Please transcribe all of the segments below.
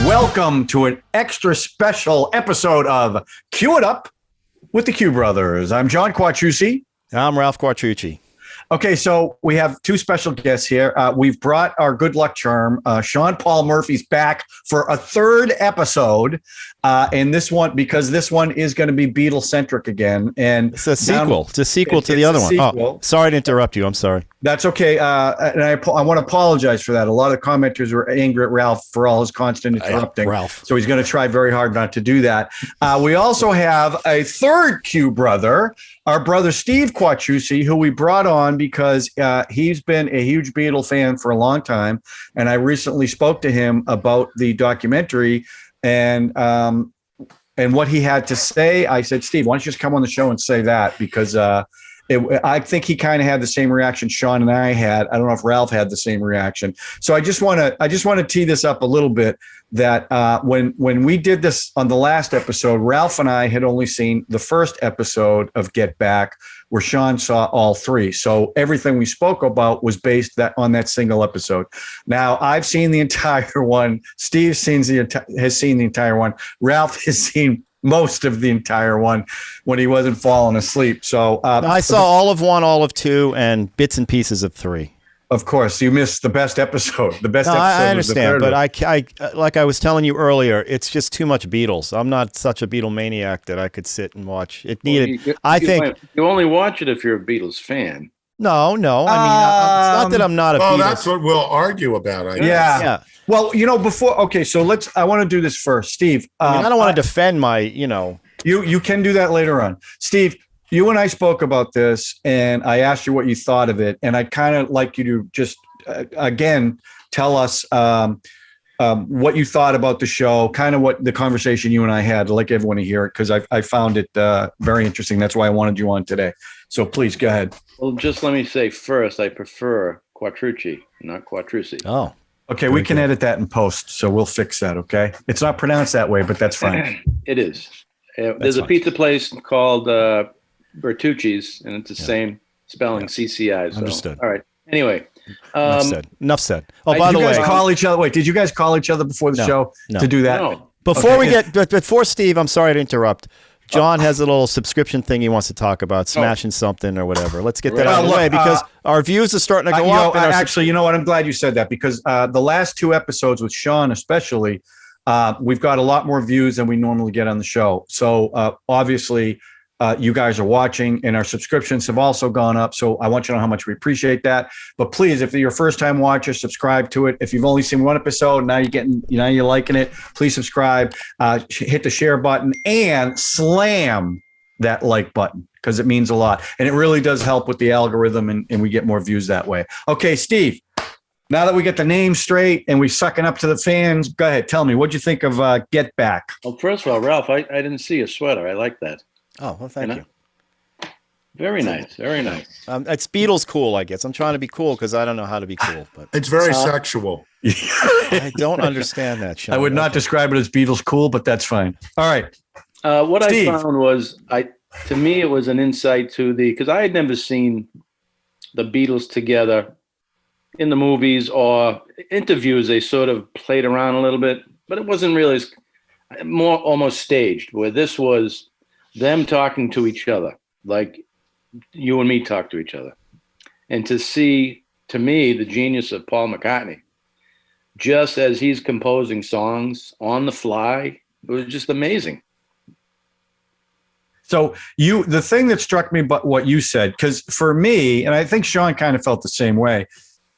Welcome to an extra special episode of Cue It Up with the Q Brothers. I'm John Quattrucci. I'm Ralph Quattrucci. Okay, so we have two special guests here. We've brought our good luck charm. Sean Paul Murphy's back for a third episode. And this one, because this one is going to be Beatles-centric again. And it's a sequel. It's a sequel to the other one. Oh, sorry to interrupt you. I'm sorry. That's okay. And I want to apologize for that. A lot of commenters were angry at Ralph for all his constant interrupting. Ralph. So he's going to try very hard not to do that. We also have a third Q brother, our brother Steve Quattrucci, who we brought on because he's been a huge Beatle fan for a long time. And I recently spoke to him about the documentary and what he had to say. I said, Steve, why don't you just come on the show and say that? Because I think he kind of had the same reaction Sean and I had. I don't know if Ralph had the same reaction. So I just want to tee this up a little bit that when we did this on the last episode, Ralph and I had only seen the first episode of Get Back, where Sean saw all three. So everything we spoke about was based on that single episode. Now I've seen the entire one. Steve has seen the entire one. Ralph has seen most of the entire one when he wasn't falling asleep. So I saw all of one, all of two, and bits and pieces of three. Of course, you missed the best episode. The best episode. I understand, but I like I was telling you earlier, it's just too much Beatles. I'm not such a Beatle maniac that I could sit and watch. It needed. You only watch it if you're a Beatles fan. No. I mean, it's not that I'm not a. Well, Beatles. that's what we'll argue about. I guess. Yeah. Well, before. Okay, so I want to do this first, Steve. I don't want to defend my. You can do that later on, Steve. You and I spoke about this, and I asked you what you thought of it, and I'd kind of like you to just again tell us what you thought about the show, kind of what the conversation you and I had. I'd like everyone to hear it because I found it very interesting. That's why I wanted you on today. So please go ahead. Well, just let me say first, I prefer Quattrucci, not Quattrucci. Oh, okay. We can edit that in post, so we'll fix that. Okay, it's not pronounced that way, but that's fine. It is. There's a pizza place called Bertucci's, and it's the same spelling, CCI. So. Understood. All right. Anyway. Enough said. Oh, by the way. Did you guys call each other before the show to do that? No. Before Steve, I'm sorry to interrupt. John has a little subscription thing he wants to talk about, smashing something or whatever. Let's get that out of the way because our views are starting to go up. Actually, you know what? I'm glad you said that because the last two episodes with Sean especially, we've got a lot more views than we normally get on the show. So obviously, you guys are watching and our subscriptions have also gone up. So I want you to know how much we appreciate that. But please, if you're a first time watcher, subscribe to it. If you've only seen one episode, now you're liking it, please subscribe, hit the share button and slam that like button because it means a lot. And it really does help with the algorithm and we get more views that way. Okay, Steve, now that we get the name straight and we're sucking up to the fans, go ahead. Tell me, what'd you think of Get Back? Well, first of all, Ralph, I didn't see a sweater. I like that. Oh, well, thank you. Very nice. Very nice. It's Beatles cool, I guess. I'm trying to be cool because I don't know how to be cool. But it's very sexual. I don't understand that, Sean. I would not describe it as Beatles cool, but that's fine. All right. What Steve. I found was, to me, it was an insight to because I had never seen the Beatles together in the movies or interviews. They sort of played around a little bit, but it wasn't really more almost staged, where this was them talking to each other, like you and me talk to each other. And to see, to me, the genius of Paul McCartney, just as he's composing songs on the fly, it was just amazing. So the thing that struck me about what you said, because for me, and I think Sean kind of felt the same way,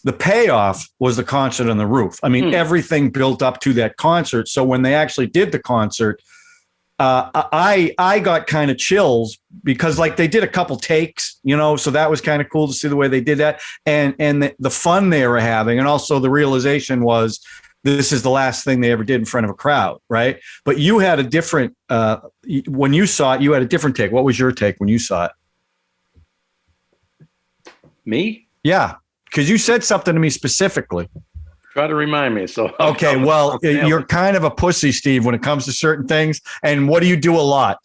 the payoff was the concert on the roof. I mean, everything built up to that concert. So when they actually did the concert, I got kind of chills because like they did a couple takes, so that was kind of cool to see the way they did that and the fun they were having. And also the realization was this is the last thing they ever did in front of a crowd. Right. But you had a different, when you saw it, you had a different take. What was your take when you saw it? Me? Yeah. Because you said something to me specifically. Try to remind me. So okay, well, you're kind of a pussy, Steve, when it comes to certain things. And what do you do a lot?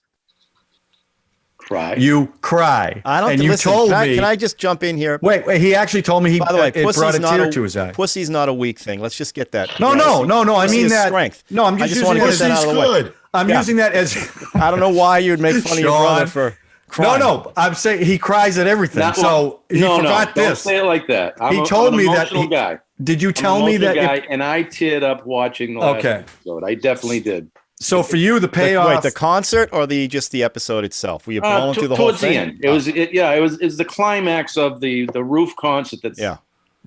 Cry. You cry. I don't. And you listen, told can me. Can I just jump in here? Wait. He actually told me By the way, it brought a tear to his eye. Pussy's not a weak thing. Let's just get that. No. I Pussy mean is that. strength. No, I'm I just just want using to it get as that out of the way. Good. I'm Yeah. using that as. I don't know why you'd make fun of your brother for crying. No. I'm saying he cries at everything. He forgot Don't this. say it like that. He told I'm an me that. emotional guy. Did you I'm tell an me emotional that? guy, and I teared up watching the last episode. I definitely did. So for you, the payoff. Wait, the concert or just the episode itself? Were you blowing through the whole Towards thing? the end, it was the climax of the roof concert.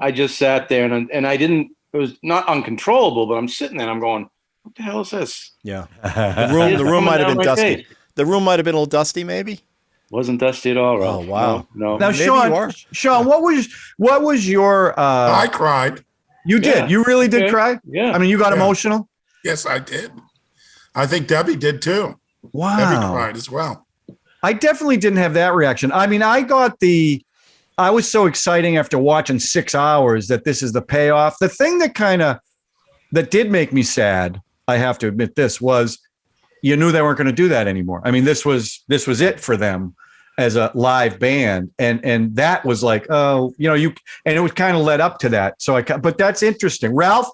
I just sat there and I didn't. It was not uncontrollable, but I'm sitting there and I'm going, "What the hell is this?" Yeah, the room might have been dusty. The room might have been a little dusty, maybe. Wasn't dusty at all, Ralph. Oh wow! No. Now, maybe Sean, what was your? I cried. You did. Yeah. You really did cry. Yeah. I mean, you got emotional. Yes, I did. I think Debbie did too. Wow. Debbie cried as well. I definitely didn't have that reaction. I mean, I was so exciting after watching 6 hours that this is the payoff. The thing that did make me sad, I have to admit this, was you knew they weren't going to do that anymore. I mean, this was it for them as a live band. And that was like, and it was kind of led up to that. But that's interesting. Ralph,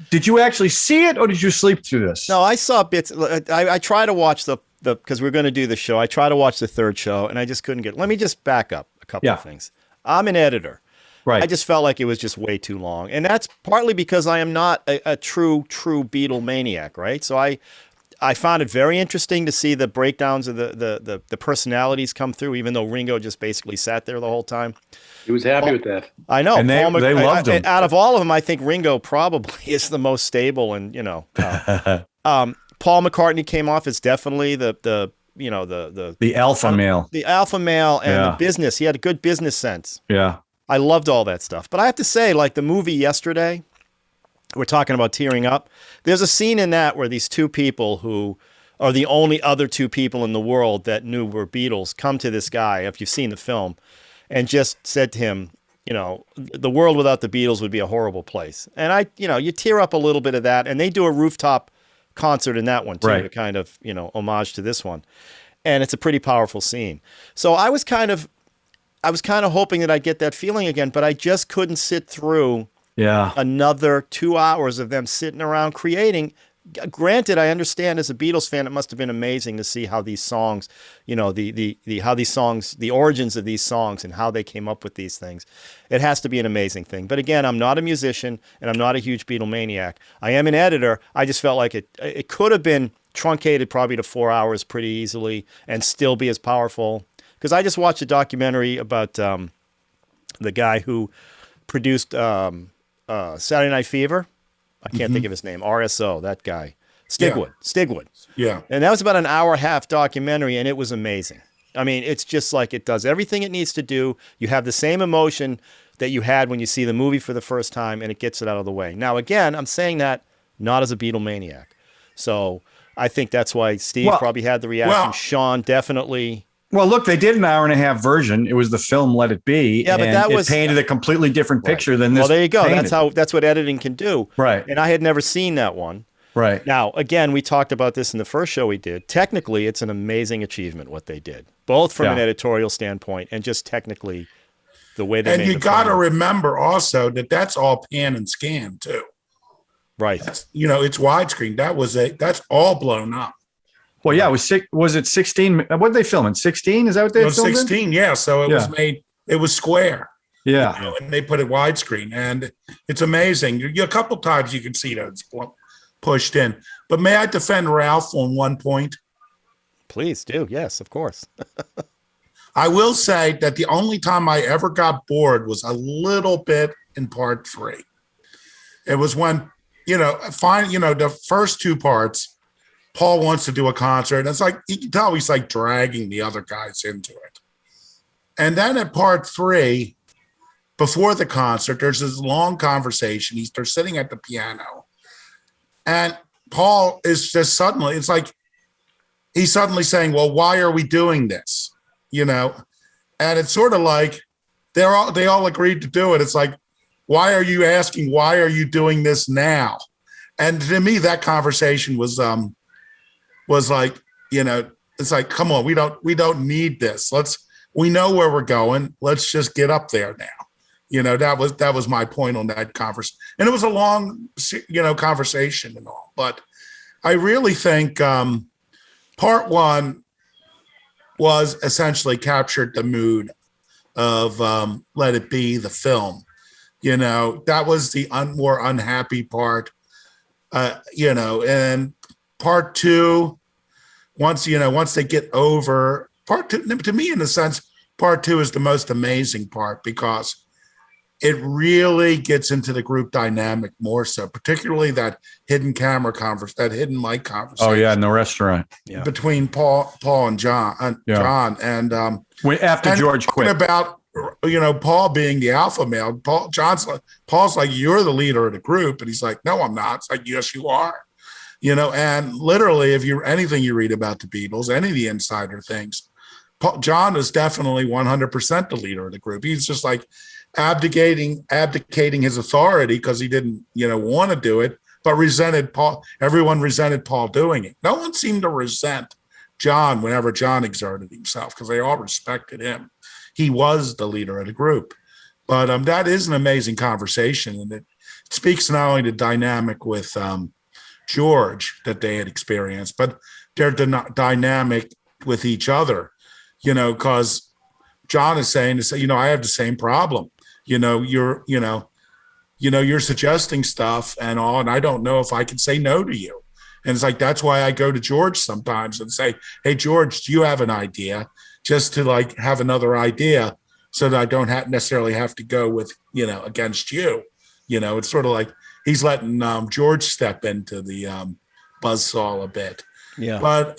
did you actually see it or did you sleep through this? No, I saw bits. I try to watch because we're going to do the show. I try to watch the third show and I just couldn't get. Let me just back up a couple of things. I'm an editor. Right. I just felt like it was just way too long. And that's partly because I am not a true Beatle maniac, right? So I found it very interesting to see the breakdowns of the personalities come through, even though Ringo just basically sat there the whole time. He was happy with that. I know. And they loved him. Out of all of them, I think Ringo probably is the most stable. And, Paul McCartney came off as definitely the alpha male. The alpha male and the business. He had a good business sense. Yeah. I loved all that stuff. But I have to say, like the movie yesterday, we're talking about tearing up. There's a scene in that where these two people who are the only other two people in the world that knew were Beatles come to this guy, if you've seen the film, and just said to him, the world without the Beatles would be a horrible place. And you tear up a little bit of that. And they do a rooftop concert in that one too, to kind of, homage to this one. And it's a pretty powerful scene. So I was kind of hoping that I'd get that feeling again, but I just couldn't sit through another 2 hours of them sitting around creating. Granted, I understand as a Beatles fan, it must have been amazing to see how these songs, the origins of these songs and how they came up with these things. It has to be an amazing thing. But again, I'm not a musician and I'm not a huge Beatle maniac. I am an editor. I just felt like it could have been truncated probably to 4 hours pretty easily and still be as powerful. Because I just watched a documentary about the guy who produced Saturday Night Fever. I can't think of his name. RSO, that guy. Stigwood. Yeah. And that was about an hour and a half documentary, and it was amazing. I mean, it's just like it does everything it needs to do. You have the same emotion that you had when you see the movie for the first time, and it gets it out of the way. Now, again, I'm saying that not as a Beatle maniac. So I think that's why Steve probably had the reaction. Sean definitely. Well, look, they did an hour and a half version. It was the film Let It Be. Yeah, but that was painted a completely different picture than this. Well, there you go. Painted. That's what editing can do. Right. And I had never seen that one. Right. Now, again, we talked about this in the first show we did. Technically, it's an amazing achievement what they did, both from an editorial standpoint and just technically the way they made it. And you got to remember also that that's all pan and scan too. Right. It's widescreen. That's all blown up. Well, yeah, was it 16? What did they film in 16? Is that what they filmed 16, yeah. So it was made, it was square. Yeah. And they put it widescreen. And it's amazing. A couple times you can see that it's pushed in. But may I defend Ralph on one point? Please do. Yes, of course. I will say that the only time I ever got bored was a little bit in part 3. It was when, the first two parts, Paul wants to do a concert. And it's like, you can tell he's like dragging the other guys into it. And then at part 3, before the concert, there's this long conversation. They're sitting at the piano. And Paul is just suddenly, it's like, he's suddenly saying, well, why are we doing this? And it's sort of like they all agreed to do it. It's like, why are you asking, why are you doing this now? And to me, that conversation was like, it's like, come on, we don't need this. We know where we're going. Let's just get up there now. That was my point on that conversation. And it was a long, conversation and all. But I really think part one was essentially captured the mood of Let It Be, the film. That was the more unhappy part, and part two, once they get over part two, to me, in a sense, part two is the most amazing part because it really gets into the group dynamic more so, particularly that hidden that hidden mic conversation. Oh yeah, in the restaurant between Paul and John, John, and after George quit. About Paul being the alpha male. Paul's like, you're the leader of the group, and he's like, no, I'm not. It's like, yes, you are. And literally, if anything you read about the Beatles, any of the insider things, John is definitely 100% the leader of the group. He's just like abdicating his authority because he didn't, want to do it, but resented Paul. Everyone resented Paul doing it. No one seemed to resent John whenever John exerted himself because they all respected him. He was the leader of the group. But that is an amazing conversation, and it speaks not only to dynamic with George that they had experienced, but their dynamic with each other. Because John is saying, I have the same problem. You're suggesting stuff and all, and I don't know if I can say no to you. And it's like, that's why I go to George sometimes and say, hey, George, do you have an idea? Just to like have another idea so that I don't necessarily have to go with, against you. It's sort of like he's letting George step into the buzzsaw a bit. Yeah. But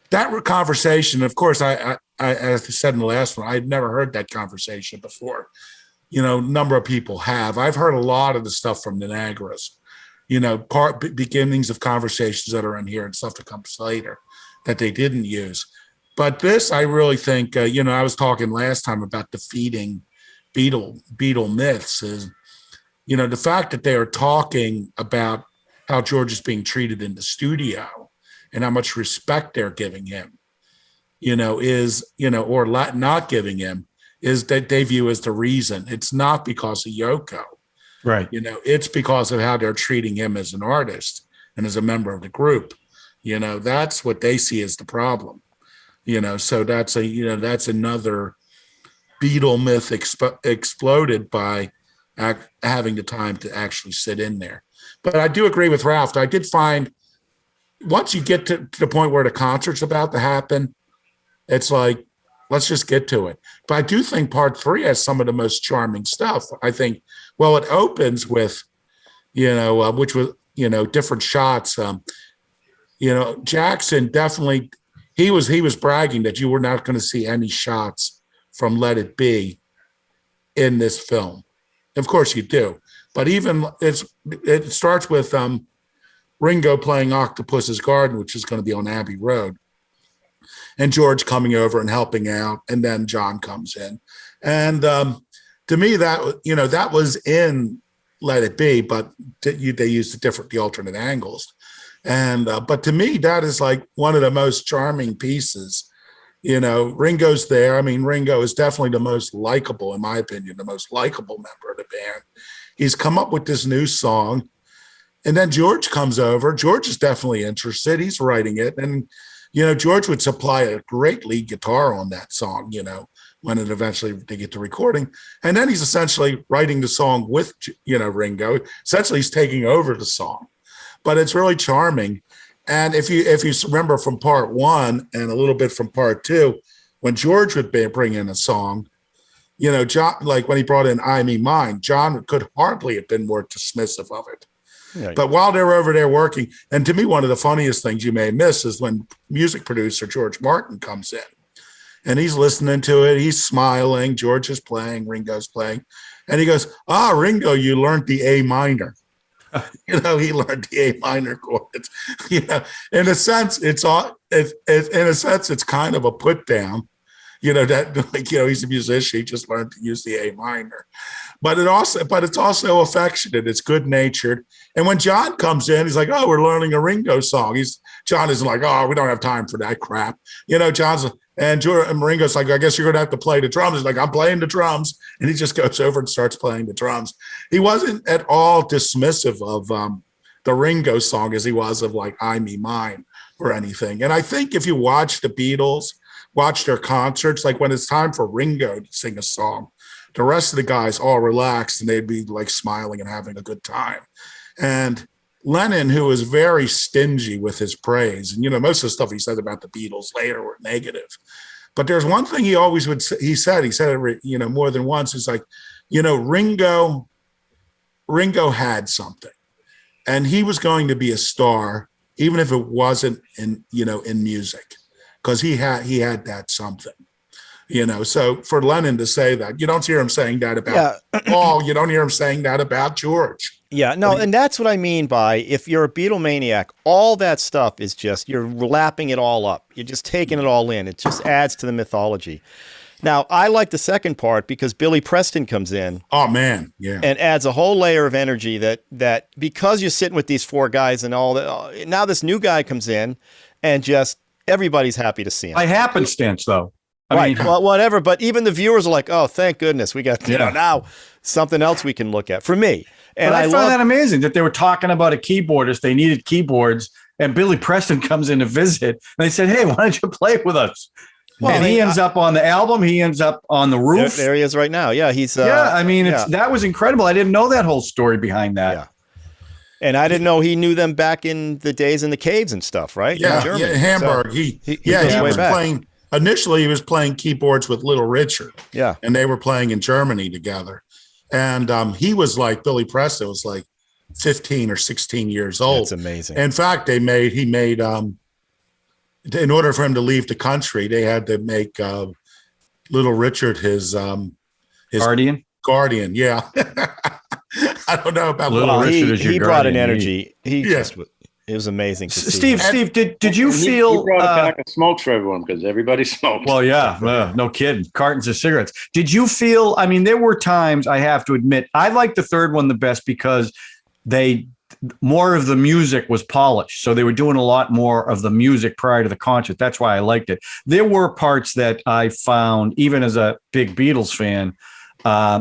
that conversation, of course, I as I said in the last one, I'd never heard that conversation before. A number of people have. I've heard a lot of the stuff from the Niagaras, beginnings of conversations that are in here and stuff that comes later that they didn't use. But this, I really think, I was talking last time about defeating Beatle myths is, the fact that they are talking about how George is being treated in the studio and how much respect they're giving him, or not giving him, is that they view as the reason. It's not because of Yoko. Right. It's because of how they're treating him as an artist and as a member of the group. That's what they see as the problem. So that's another Beatle myth exploded by having the time to actually sit in there. But I do agree with Ralph. I did find once you get to the point where the concert's about to happen, it's like, let's just get to it. But I do think part three has some of the most charming stuff. I think, it opens with, which was, different shots. Jackson definitely, he was bragging that you were not going to see any shots from Let It Be in this film. Of course you do. But even it starts with Ringo playing Octopus's Garden, which is going to be on Abbey Road, and George coming over and helping out, and then John comes in. And to me, that was in Let It Be, but they used the alternate angles. And but to me, that is like one of the most charming pieces. Ringo's there. I mean, Ringo is definitely the most likable, in my opinion, the most likable member of the band. He's come up with this new song. And then George comes over. George is definitely interested. He's writing it. And, George would supply a great lead guitar on that song, when it eventually they get to recording. And then he's essentially writing the song with, Ringo. Essentially, he's taking over the song. But it's really charming. And if you remember from part one and a little bit from part two, when George would bring in a song, John, like when he brought in I Me Mine, John could hardly have been more dismissive of it. Yeah. But while they're over there working, and to me, one of the funniest things you may miss is when music producer George Martin comes in and he's listening to it. He's smiling. George is playing, Ringo's playing. And he goes, Ringo, you learned the A minor. He learned the A minor chords. In a sense, it's kind of a put down. He's a musician. He just learned to use the A minor. but it's also affectionate. It's good natured. And when John comes in, he's like, "Oh, we're learning a Ringo song." John isn't like, "Oh, we don't have time for that crap." And Ringo's like, "I guess you're going to have to play the drums." He's like, "I'm playing the drums," and he just goes over and starts playing the drums. He wasn't at all dismissive of the Ringo song as he was of like "I Me Mine" or anything. And I think if you watch the Beatles, watch their concerts, like when it's time for Ringo to sing a song, the rest of the guys all relaxed and they'd be like smiling and having a good time. And Lennon, who was very stingy with his praise, and most of the stuff he said about the Beatles later were negative. But there's one thing he always would say, he said it, more than once. It's like, Ringo had something, and he was going to be a star, even if it wasn't in music, because he had that something. So for Lennon to say that, you don't hear him saying that about Paul. You don't hear him saying that about George. Yeah, no, and that's what I mean by if you're a Beatlemaniac, all that stuff is just, you're lapping it all up. You're just taking it all in. It just adds to the mythology. Now, I like the second part because Billy Preston comes in. Oh, man, yeah. And adds a whole layer of energy that because you're sitting with these four guys and all that, now this new guy comes in and just everybody's happy to see him. By happenstance, though. I mean, well, whatever. But even the viewers are like, oh, thank goodness we got now something else we can look at for me. And I found that amazing that they were talking about a keyboardist. They needed keyboards, and Billy Preston comes in to visit. And they said, "Hey, why don't you play with us?" Well, and he ends up on the album. He ends up on the roof. There he is right now. Yeah, he's. That was incredible. I didn't know that whole story behind that. Yeah. And I didn't know he knew them back in the days in the caves and stuff, right? Yeah, Hamburg. So he was playing. Initially, he was playing keyboards with Little Richard. Yeah, and they were playing in Germany together. And he was like, Billy Preston was like 15 or 16 years old. That's amazing. In fact, he made, in order for him to leave the country, they had to make Little Richard his guardian. Guardian, yeah. I don't know about Little Richard. He brought an energy. It was amazing to see. Steve, did you feel he brought a pack of smokes for everyone because everybody smoked? Well, yeah, no kidding. Cartons of cigarettes. Did you feel? I mean, there were times, I have to admit, I liked the third one the best because more of the music was polished. So they were doing a lot more of the music prior to the concert. That's why I liked it. There were parts that I found, even as a big Beatles fan,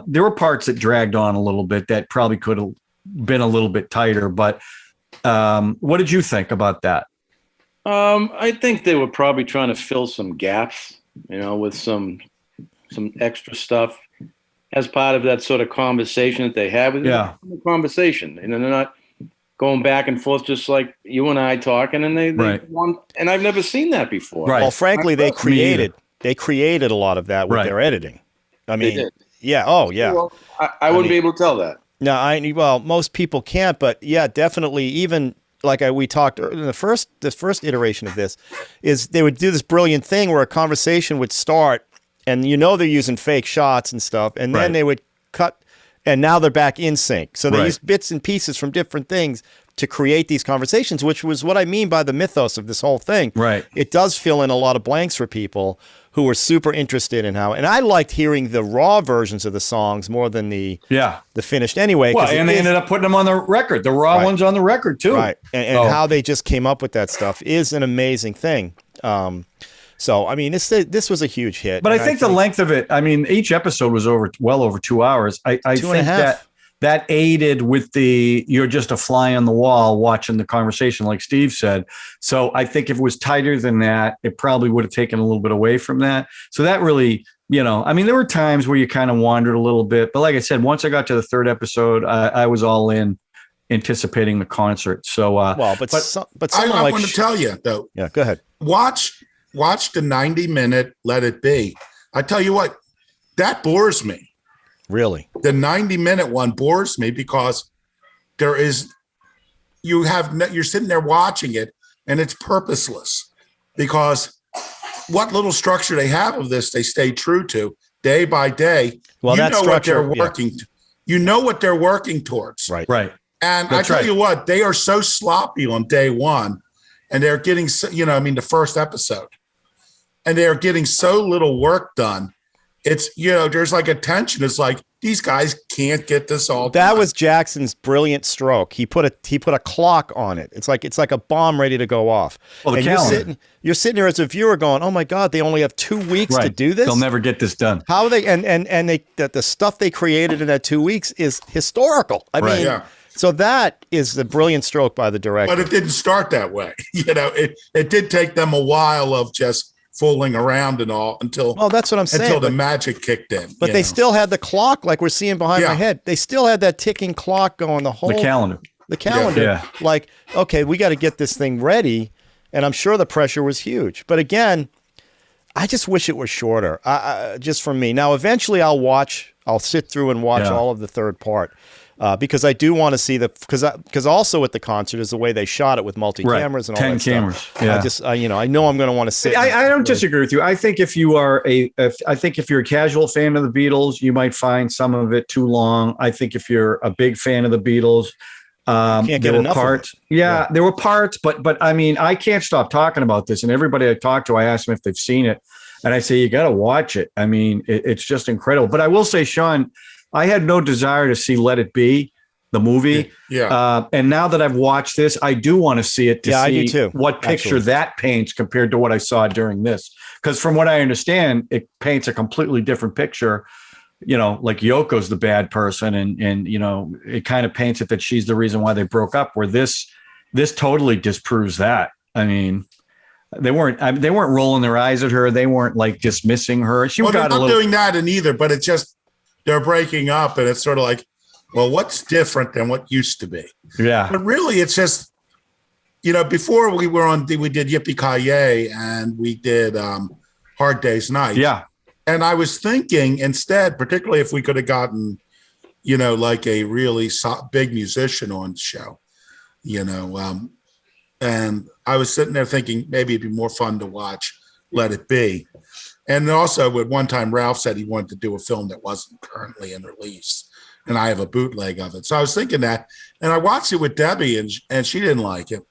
there were parts that dragged on a little bit that probably could have been a little bit tighter, but what did you think about that? I think they were probably trying to fill some gaps, with some extra stuff as part of that sort of conversation that they have. Yeah, conversation, and they're not going back and forth just like you and I talking. And they want, and I've never seen that before. Right. Well, frankly, they created a lot of that with their editing. I mean, yeah. Oh, yeah. Well, I wouldn't be able to tell that. No, most people can't, but yeah, definitely. Even like we talked in the first iteration of this, is they would do this brilliant thing where a conversation would start, and they're using fake shots and stuff, and then they would cut, and now they're back in sync. So they use bits and pieces from different things to create these conversations, which was what I mean by the mythos of this whole thing. Right. It does fill in a lot of blanks for people who were super interested in how, and I liked hearing the raw versions of the songs more than the finished anyway. Well, and they ended up putting them on the record, the raw ones on the record too. Right. And how they just came up with that stuff is an amazing thing. So, I mean, this was a huge hit. But I think the length of it, I mean, each episode was well over 2 hours. I think that aided with you're just a fly on the wall watching the conversation, like Steve said. So I think if it was tighter than that, it probably would have taken a little bit away from that. So that really, I mean, there were times where you kind of wandered a little bit. But like I said, once I got to the third episode, I was all in, anticipating the concert. So, I want to tell you, though. Yeah, go ahead. Watch the 90-minute Let It Be. I tell you what, that bores me. Really? The 90-minute one bores me because you're sitting there watching it and it's purposeless, because what little structure they have of this, they stay true to day by day. Well, what they're working. You know what they're working towards. Right. And I tell you what, they are so sloppy on day one, and they're getting, the first episode, and they're getting so little work done. It's, there's like a tension. It's like, these guys can't get this all That done. was Jackson's brilliant stroke. He put a clock on it. It's like a bomb ready to go off. Well, the and calendar. you're sitting there as a viewer going, "Oh my God, they only have 2 weeks to do this. They'll never get this done. How are they and they that the stuff they created in that 2 weeks is historical. I mean, Yeah. so that is the brilliant stroke by the director. But it didn't start that way. It did take them a while of just fooling around and all until Well, that's what I'm saying. until the magic kicked in. But they still had the clock, like we're seeing behind my Yeah. head. They still had that ticking clock going the whole The calendar. The calendar. Yeah. Like, okay, we got to get this thing ready, and I'm sure the pressure was huge. But again, I just wish it was shorter. Just from me. Now, eventually, I'll sit through and watch all of the third part. Because I do want to see because also at the concert is the way they shot it with multi cameras and all 10 that cameras. stuff. Yeah. I know I'm going to want to sit. I don't disagree with you. I think if you're a casual fan of the Beatles, you might find some of it too long. I think if you're a big fan of the Beatles, Can't get there were enough of parts. it. Yeah. There were parts, but I mean, I can't stop talking about this. And everybody I talk to, I ask them if they've seen it, and I say you got to watch it. I mean, it's just incredible. But I will say, Sean, I had no desire to see Let It Be, the movie. Yeah. And now that I've watched this, I do want to see it to I do see too. what picture Absolutely. that paints compared to what I saw during this. Because from what I understand, it paints a completely different picture. Like Yoko's the bad person, and it kind of paints it that she's the reason why they broke up. Where this totally disproves that. I mean, they weren't rolling their eyes at her. They weren't like dismissing her. She Well, they're got a not little. doing that in either, but it's just they're breaking up, and it's sort of like, well, what's different than what used to be? Yeah. But really, it's just, before we did Yippee-Ki-Yay and we did Hard Day's Night. Yeah. And I was thinking instead, particularly if we could have gotten, like a really big musician on the show, and I was sitting there thinking maybe it'd be more fun to watch Let It Be. And also at one time, Ralph said he wanted to do a film that wasn't currently in release. And I have a bootleg of it. So I was thinking that, and I watched it with Debbie and she didn't like it.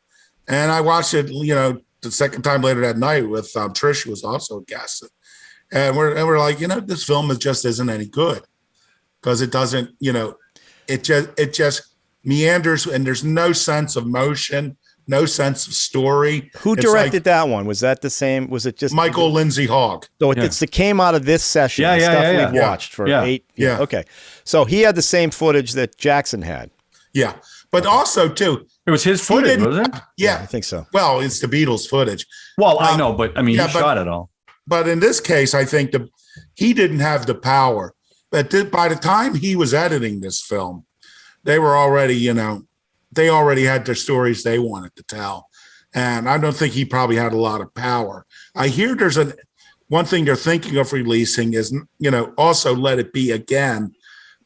And I watched it, the second time later that night with Trish, who was also a guest. And we're like, this film just isn't any good because it doesn't, it just meanders and there's no sense of motion, no sense of story. Who It's directed like that one? Was that the same? Was it just Michael Lindsay Hogg. So it came out of this session. Yeah, the yeah, stuff yeah, we've yeah. watched for Yeah. 8. Yeah. Okay. So he had the same footage that Jackson had. Yeah. But also too, It was his footage, didn't- wasn't it? yeah. I think so. Well, it's the Beatles footage. Well, I know, but I mean, yeah, he but- shot it all. But in this case, I think he didn't have the power. But by the time he was editing this film, they were already, they already had their stories they wanted to tell. And I don't think he probably had a lot of power. I hear there's one thing they're thinking of releasing is, also Let It Be again,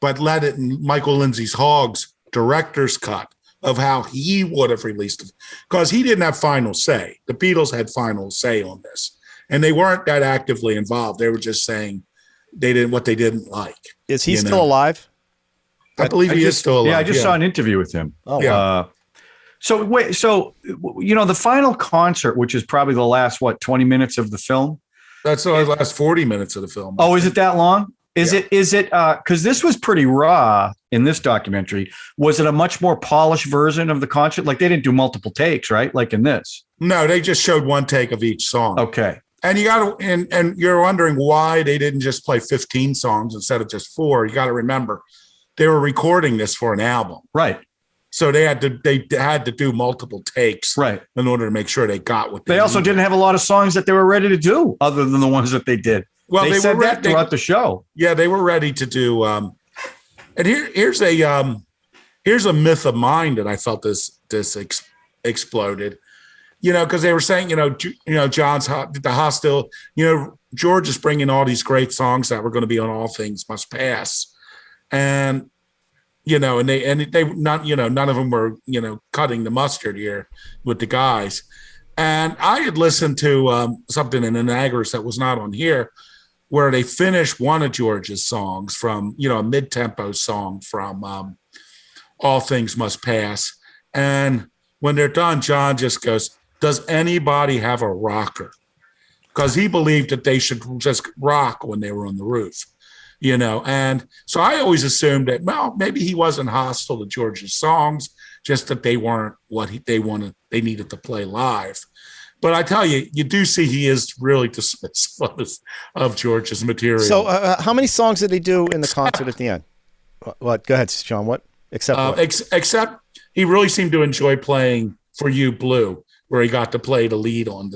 but let it in Michael Lindsay Hogg's director's cut of how he would have released it. Because he didn't have final say. The Beatles had final say on this. And they weren't that actively involved. They were just saying what they didn't like. Is he still alive? I believe he is still alive. Yeah, I just saw an interview with him. Oh, Yeah. So the final concert, which is probably the last 20 minutes of the film. That's the last 40 minutes of the film. Oh, is it that long? Is Yeah. it because this was pretty raw in this documentary? Was it a much more polished version of the concert? Like they didn't do multiple takes, right? Like in this. No, they just showed one take of each song. Okay. And you got to, and you're wondering why they didn't just play 15 songs instead of just 4. You got to remember, they were recording this for an album, Right. so they had to do multiple takes, Right. in order to make sure they got what They also needed. didn't have a lot of songs that they were ready to do, other than the ones that they did. Well, they they said were that throughout the show. Yeah, they were ready to do. And here's a myth of mine that I felt this exploded. Because they were saying, John's the hostile. George is bringing all these great songs that were going to be on All Things Must Pass, and and they not none of them were cutting the mustard here with the guys. And I had listened to something in Anagras that was not on here, where they finished one of George's songs from a mid-tempo song from All Things Must Pass, and when they're done, John just goes, "Does anybody have a rocker?" Because he believed that they should just rock when they were on the roof. And so I always assumed that, well, maybe he wasn't hostile to George's songs, just that they weren't what they needed to play live. But I tell you, you do see he is really dismissive of George's material. So how many songs did he do in the concert at the end? What? Go ahead, Sean. What? Except he really seemed to enjoy playing For You Blue, where he got to play the lead on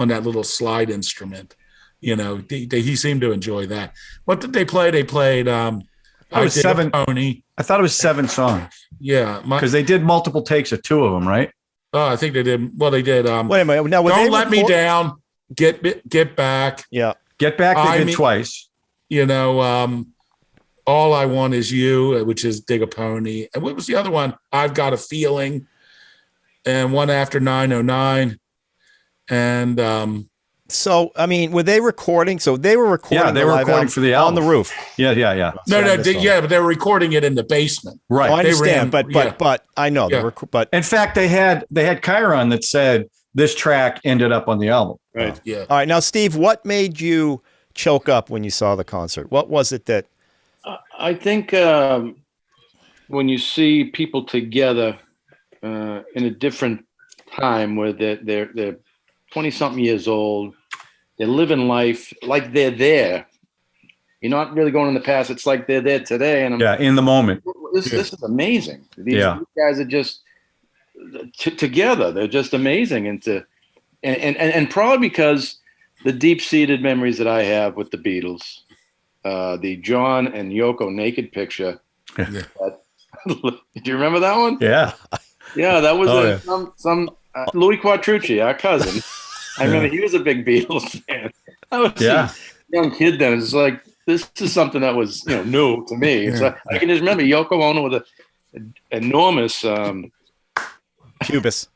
that little slide instrument. He seemed to enjoy that. What did they play? They played it was 7. Pony. I thought it was 7 songs. Yeah. Because they did multiple takes of 2 of them, right? Oh, I think they did. Well, they did. Wait a minute. Now, Don't Let Me Down. Get Back. Yeah. Get Back they did twice. All I Want Is You, which is Dig a Pony. And what was the other one? I've Got a Feeling. And One After 909. And so, I mean, were they recording? So they were recording. Yeah, they were recording for the album on the roof. Yeah. No, but they were recording it in the basement. Right. Oh, I understand, but I know. Yeah. But in fact, they had Chiron that said this track ended up on the album. Right. Yeah. All right. Now, Steve, what made you choke up when you saw the concert? What was it that? I think when you see people together in a different time where they're 20-something years old, they're living life like they're there. You're not really going in the past. It's like they're there today. And in the moment. This is amazing. These guys are just together. They're just amazing. And probably because the deep-seated memories that I have with the Beatles, the John and Yoko naked picture. Do you remember that one? Yeah. Yeah, that was some Louis Quattrucci, our cousin. I remember he was a big Beatles fan. I was a young kid then. It's like, this is something that was new to me. Yeah. So I can just remember Yoko Ono with an enormous pubis.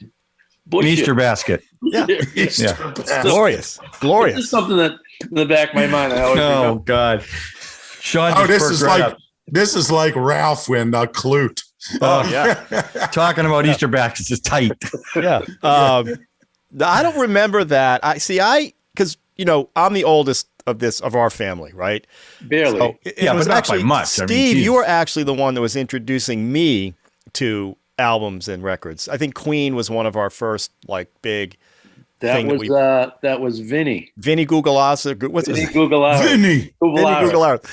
An Easter basket. Yeah. Glorious. This is something that in the back of my mind I always remember. God. Sean this is like Ralph when Clute. Oh yeah. Talking about Easter baskets is tight. Yeah. I don't remember that. Because I'm the oldest of our family, right? Barely. So it was but actually not by much. Steve, you were actually the one that was introducing me to albums and records. I think Queen was one of our first big. That was Vinny. Vinny Guglauser. What's his name? Vinny Guglauser.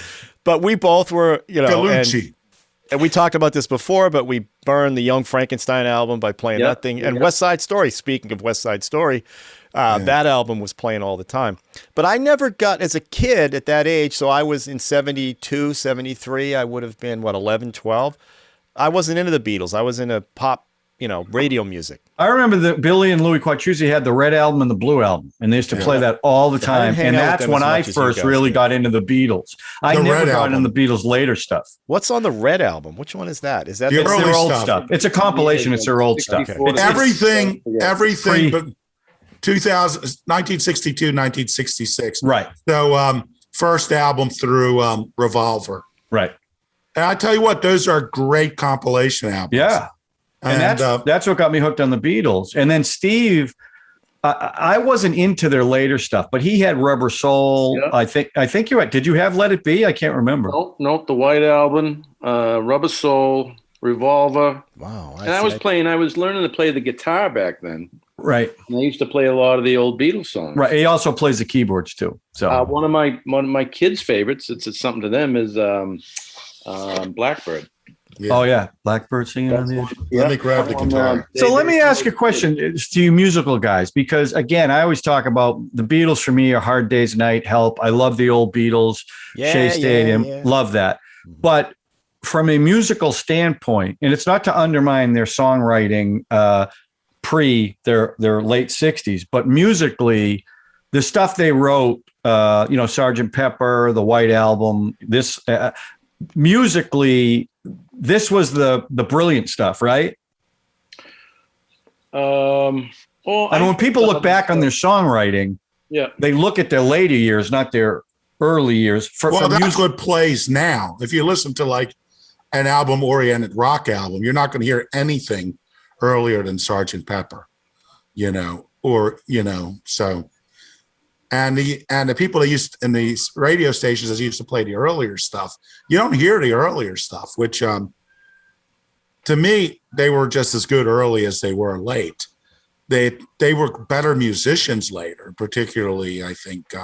But we both were, Galucci. And we talked about this before, but we burned the Young Frankenstein album by playing that thing. And West Side Story, speaking of West Side Story, that album was playing all the time. But I never got, as a kid at that age, so I was in 72, 73, I would have been, 11, 12. I wasn't into the Beatles. I was into pop, radio music. I remember that Billy and Louis Quattrucci had the red album and the blue album, and they used to play that all the time. And that's when I first really got into the Beatles. I never got into the Beatles' later stuff. What's on the red album? Which one is that? Is that their old stuff? It's a compilation. It's their old stuff. It's everything but 1962, 1966. Right. So first album through Revolver. Right. And I tell you what, those are great compilation albums. Yeah. And that's what got me hooked on the Beatles. And then Steve, I wasn't into their later stuff, but he had Rubber Soul. Yeah. I think you had. Did you have Let It Be? I can't remember. Nope. The White Album, Rubber Soul, Revolver. Wow. I was learning to play the guitar back then. Right. And I used to play a lot of the old Beatles songs. Right. He also plays the keyboards too. So one of my kids' favorites, it's something to them, is Blackbird. Yeah. Oh yeah, Blackbird singing on the edge. Let me grab the guitar. So let me ask a question to you musical guys, because again, I always talk about the Beatles for me are Hard Day's Night, Help. I love the old Beatles, Shea Stadium, love that. But from a musical standpoint, and it's not to undermine their songwriting pre their late 60s, but musically, the stuff they wrote, Sgt. Pepper, the White Album, this musically, this was the brilliant stuff, right? When people look back on their songwriting, they look at their later years, not their early years. That's what plays now. If you listen to an album-oriented rock album, you're not going to hear anything earlier than Sgt. Pepper, so. and the people that used in these radio stations that used to play the earlier stuff, you don't hear the earlier stuff, which to me, they were just as good early as they were late. They were better musicians later, particularly I think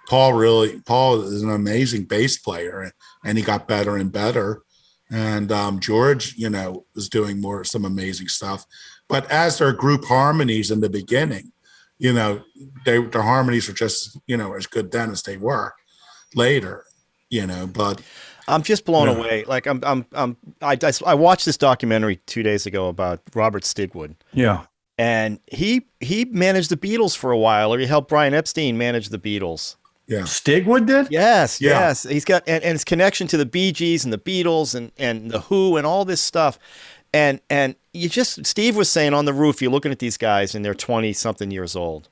Paul is an amazing bass player, and he got better and better. And George, was doing some amazing stuff. But as their group harmonies in the beginning, their harmonies were just as good then as they were later. But I'm just blown away. Like I watched this documentary 2 days ago about Robert Stigwood. Yeah. And he managed the Beatles for a while, or he helped Brian Epstein manage the Beatles. Yeah. Stigwood did? Yes, Yeah. yes. He's got and his connection to the Bee Gees and the Beatles and the Who and all this stuff. And Steve was saying on the roof, you're looking at these guys and they're 20 something years old.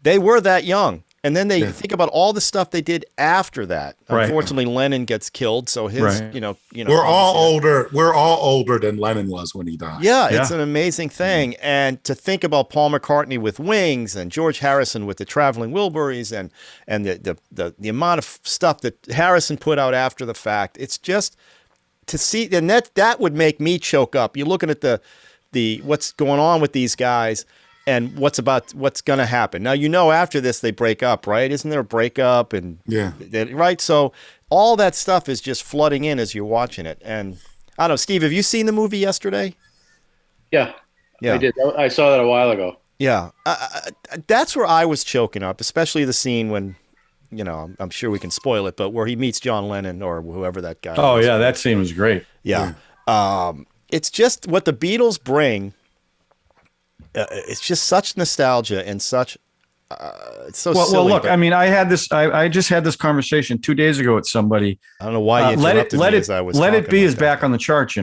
They were that young. And then they think about all the stuff they did after that. Right. Unfortunately, Lennon gets killed, so his, Right. we're all older. We're all older than Lennon was when he died. Yeah, it's an amazing thing. And to think about Paul McCartney with Wings and George Harrison with the Traveling Wilburys and the amount of stuff that Harrison put out after the fact, it's just to see, and that would make me choke up. You're looking at the what's going on with these guys. And what's going to happen now? After this they break up, right? Isn't there a breakup? And right. So all that stuff is just flooding in as you're watching it. And I don't know, Steve, have you seen the movie yesterday? Yeah, I did. I saw that a while ago. Yeah, that's where I was choking up, especially the scene when, I'm sure we can spoil it, but where he meets John Lennon or whoever that guy. Oh was. yeah, that scene was great. Yeah. It's just what the Beatles bring. It's just such nostalgia and such. It's so silly. Well, look. I mean, I just had this conversation 2 days ago with somebody. I don't know why you interrupted me as I was. Let It Be is back on the charts.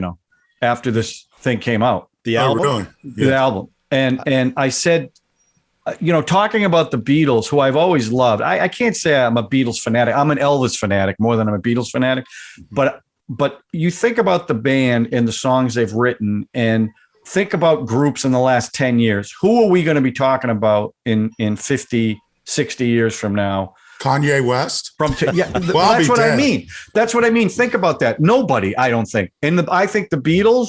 After this thing came out, the album, really? The album, and I said, talking about the Beatles, who I've always loved. I can't say I'm a Beatles fanatic. I'm an Elvis fanatic more than I'm a Beatles fanatic. But you think about the band and the songs they've written and. Think about groups in the last 10 years. Who are we going to be talking about in 50, 60 years from now? Kanye West? That's what I mean. That's what I mean. Think about that. Nobody, I don't think. I think the Beatles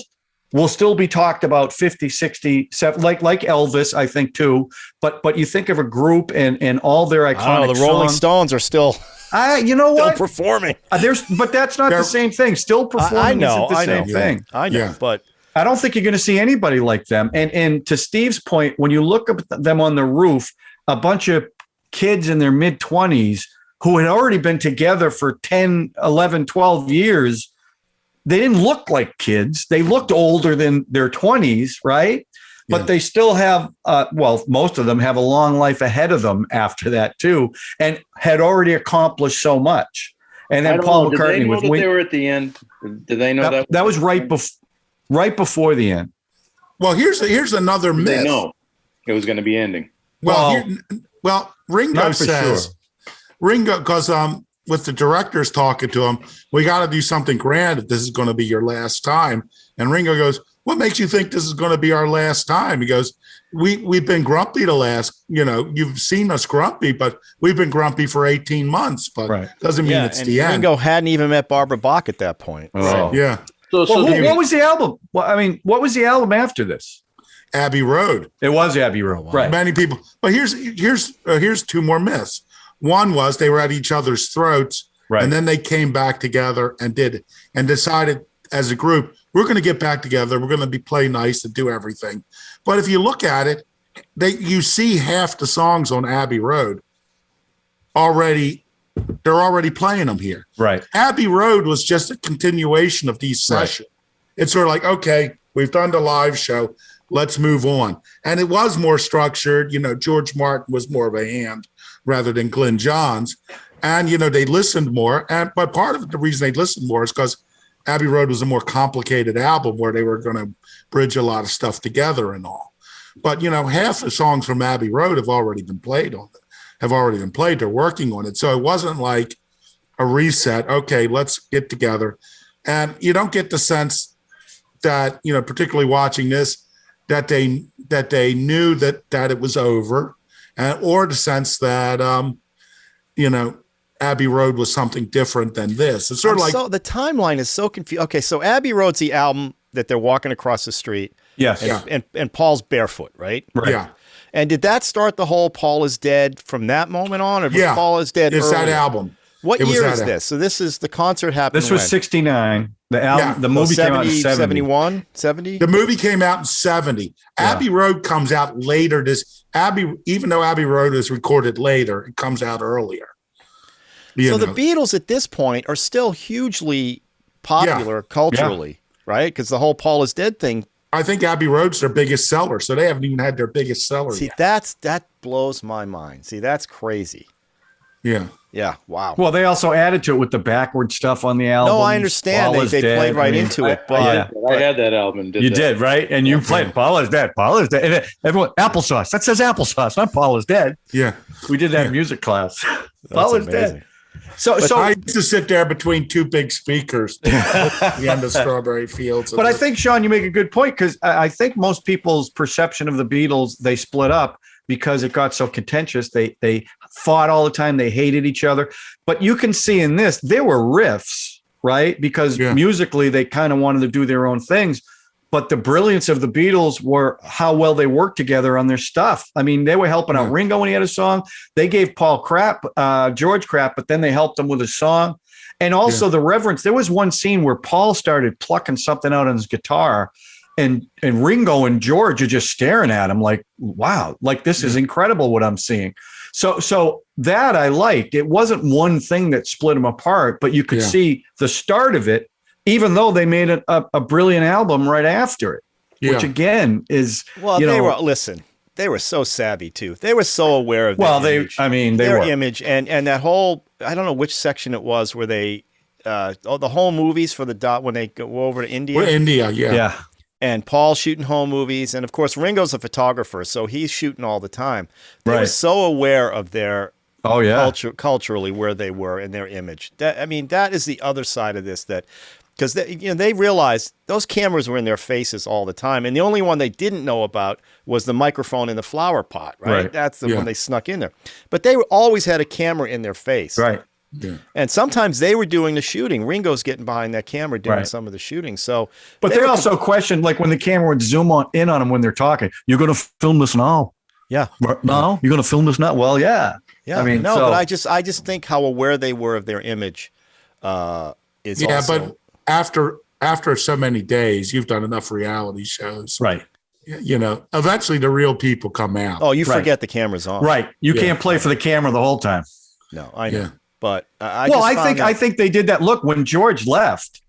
will still be talked about 50, 60, 70, like Elvis, I think too. But you think of a group and all their iconic the Rolling Stones are still what? Performing. But that's not the same thing. Still performing isn't the same thing. I know, but I don't think you're going to see anybody like them. And to Steve's point, when you look at them on the roof, a bunch of kids in their mid-20s who had already been together for 10, 11, 12 years, they didn't look like kids. They looked older than their 20s, right? Yeah. But they still have, most of them have a long life ahead of them after that too, and had already accomplished so much. And then Paul McCartney. Did they know that they were at the end? Did they know that? That was right before the end. Well, here's another myth. They know it was going to be ending. Ringo says, Ringo, because with the directors talking to him, we got to do something grand if this is going to be your last time. And Ringo goes, what makes you think this is going to be our last time? He goes, we've been grumpy the last, you've seen us grumpy, but we've been grumpy for 18 months, but doesn't mean it's the end. Ringo hadn't even met Barbara Bach at that point. Oh. Yeah. What was the album? Well, I mean, what was the album after this? Abbey Road. It was Abbey Road, right? Many people. But here's two more myths. One was they were at each other's throats, right? And then they came back together and decided as a group, we're going to get back together. We're going to play nice and do everything. But if you look at it, you see half the songs on Abbey Road already. They're already playing them here. Right. Abbey Road was just a continuation of these sessions. Right. It's sort of like, okay, we've done the live show. Let's move on. And it was more structured. George Martin was more of a hand rather than Glenn Johns. And, they listened more. But part of the reason they listened more is because Abbey Road was a more complicated album where they were going to bridge a lot of stuff together and all. But, half the songs from Abbey Road have already been played on it. They're working on it. So it wasn't like a reset. Okay, let's get together. And you don't get the sense that, particularly watching this, that they knew that it was over. or the sense that Abbey Road was something different than this. It's sort of like the timeline is so confused. Okay, so Abbey Road's the album that they're walking across the street. Yes. And Paul's barefoot, right? Right. Yeah. And did that start the whole Paul is dead from that moment on, or was Paul is dead? It's earlier? that album. What year is this? So this is the concert happened. This was when? 69. The album, the movie came out in 70. 71, 70. The movie came out in 70. Yeah. Abbey Road comes out later. Even though Abbey Road is recorded later, it comes out earlier. So the Beatles at this point are still hugely popular culturally, right? Because the whole Paul is dead thing. I think Abbey Road's their biggest seller, so they haven't even had their biggest seller See, yet. that blows my mind. See, that's crazy. Yeah. Yeah. Wow. Well, they also added to it with the backward stuff on the album. No, I understand. They played right into it, but I had that album. You did, right? And you played Paul is dead. Paul is dead. And everyone, applesauce. That says applesauce, not Paul is dead. Yeah. We did that in music class. Paul is dead. So I used to sit there between two big speakers at the end of Strawberry Fields. But I think, Sean, you make a good point, because I think most people's perception of the Beatles, they split up because it got so contentious. They fought all the time. They hated each other. But you can see in this, there were riffs, right? Because musically, they kind of wanted to do their own things. But the brilliance of the Beatles were how well they worked together on their stuff. I mean, they were helping out Ringo when he had a song. They gave Paul George crap, but then they helped him with a song. And also the reverence. There was one scene where Paul started plucking something out on his guitar, and Ringo and George are just staring at him like, wow, like this is incredible what I'm seeing. So that I liked. It wasn't one thing that split them apart, but you could see the start of it, even though they made a brilliant album right after it, which again is, they were so savvy too. They were so aware of their image and that whole, I don't know which section it was where they, the home movies for when they go over to India. We're India, yeah. And Paul shooting home movies. And of course, Ringo's a photographer, so he's shooting all the time. They were so aware of their culturally where they were and their image. That is the other side of this, because they realized those cameras were in their faces all the time. And the only one they didn't know about was the microphone in the flower pot, right? That's the one they snuck in there. But they always had a camera in their face. Right. Yeah. And sometimes they were doing the shooting. Ringo's getting behind that camera doing some of the shooting. So, but they also questioned, like when the camera would zoom in on them when they're talking, you're going to film this now? Yeah. No, you're going to film this now? Well, yeah. Yeah. But I just think how aware they were of their image is also... but after so many days, you've done enough reality shows. Right. Eventually the real people come out. Oh, you forget the camera's on. Right. You can't play for the camera the whole time. No, I know. Yeah. But I think they did that. Look, when George left,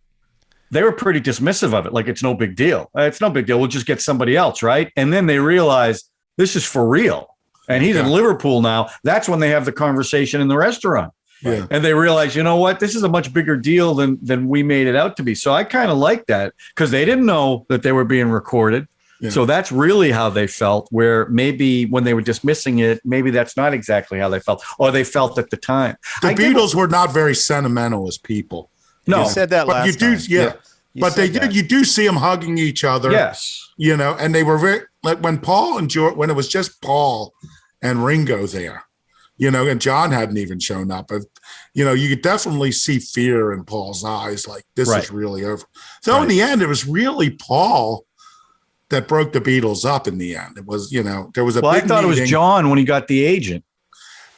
they were pretty dismissive of it. Like, it's no big deal. It's no big deal. We'll just get somebody else, right? And then they realized this is for real. And he's in Liverpool now. That's when they have the conversation in the restaurant. Yeah. And they realize, you know what, this is a much bigger deal than we made it out to be. So I kind of like that, because they didn't know that they were being recorded. Yeah. So that's really how they felt, where maybe when they were dismissing it, maybe that's not exactly how they felt, or they felt at the time. The Beatles were not very sentimental as people. No. You said that last time. You do see them hugging each other. Yes. And they were very, like when Paul and George, when it was just Paul and Ringo there, and John hadn't even shown up. But, you could definitely see fear in Paul's eyes, like this is really over. So in the end, it was really Paul that broke the Beatles up in the end. It was, there was a big I thought meeting. It was John when he got the agent.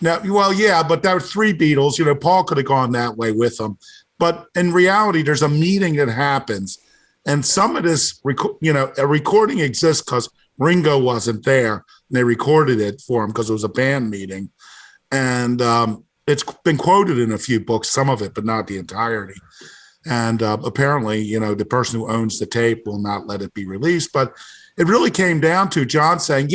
Now, but there were three Beatles. Paul could have gone that way with them. But in reality, there's a meeting that happens. And some of this, a recording exists because Ringo wasn't there. And they recorded it for him because it was a band meeting. And it's been quoted in a few books, some of it, but not the entirety. And apparently, the person who owns the tape will not let it be released. But it really came down to John saying,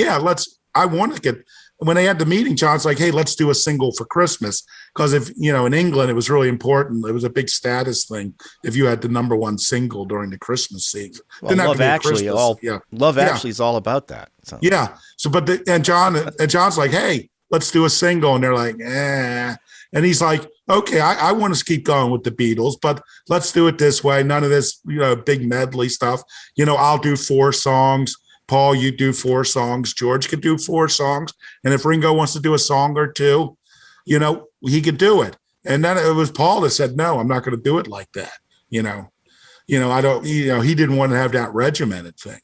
when they had the meeting, John's like, hey, let's do a single for Christmas. Because if, in England, it was really important. It was a big status thing if you had the number one single during the Christmas season. Well, Love Actually is all about that. So. Yeah. So, and John's like, hey, let's do a single. And they're like, eh. And he's like, okay, I want to keep going with the Beatles, but let's do it this way. None of this, big medley stuff. I'll do 4 songs. Paul, you do 4 songs. George could do 4 songs. And if Ringo wants to do a song or two, he could do it. And then it was Paul that said, no, I'm not going to do it like that. I don't, he didn't want to have that regimented thing.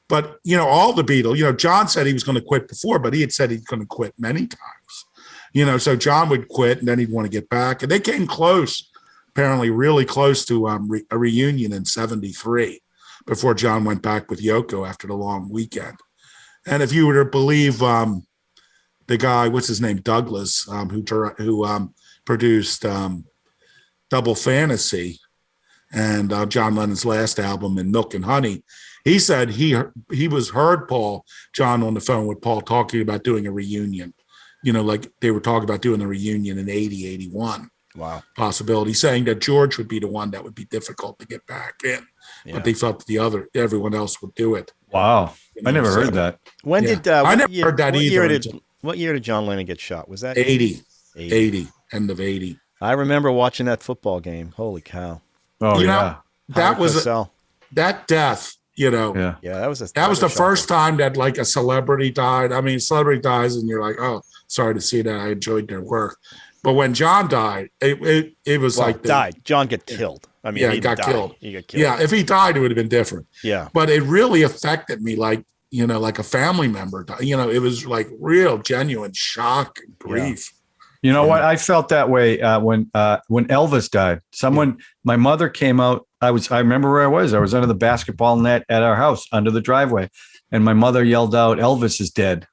But, all the Beatles, John said he was going to quit before, but he had said he's going to quit many times. So John would quit and then he'd want to get back. And they came close, apparently really close to a reunion in 73 before John went back with Yoko after the long weekend. And if you were to believe the guy, what's his name, Douglas, who produced Double Fantasy and John Lennon's last album in Milk and Honey, he said he heard John on the phone with Paul talking about doing a reunion, like they were talking about doing a reunion in 80, 81. Wow. Possibility, saying that George would be the one that would be difficult to get back in, but they felt that everyone else would do it. Wow. I never heard that. When did I never heard that either. What year did John Lennon get shot? Was that 80, end of 80. I remember watching that football game. Holy cow. Oh, yeah. That was that death, Yeah, that was the first time that like a celebrity died. I mean, celebrity dies and you're like, oh, sorry to see that. I enjoyed their work. But when John died, it was died. John got killed. I mean, he got killed. He got killed. Yeah, if he died, it would have been different. Yeah. But it really affected me like a family member died. It was like real, genuine shock and grief. You know what? I felt that way when Elvis died. My mother came out. I remember where I was. I was under the basketball net at our house, under the driveway, and my mother yelled out, "Elvis is dead."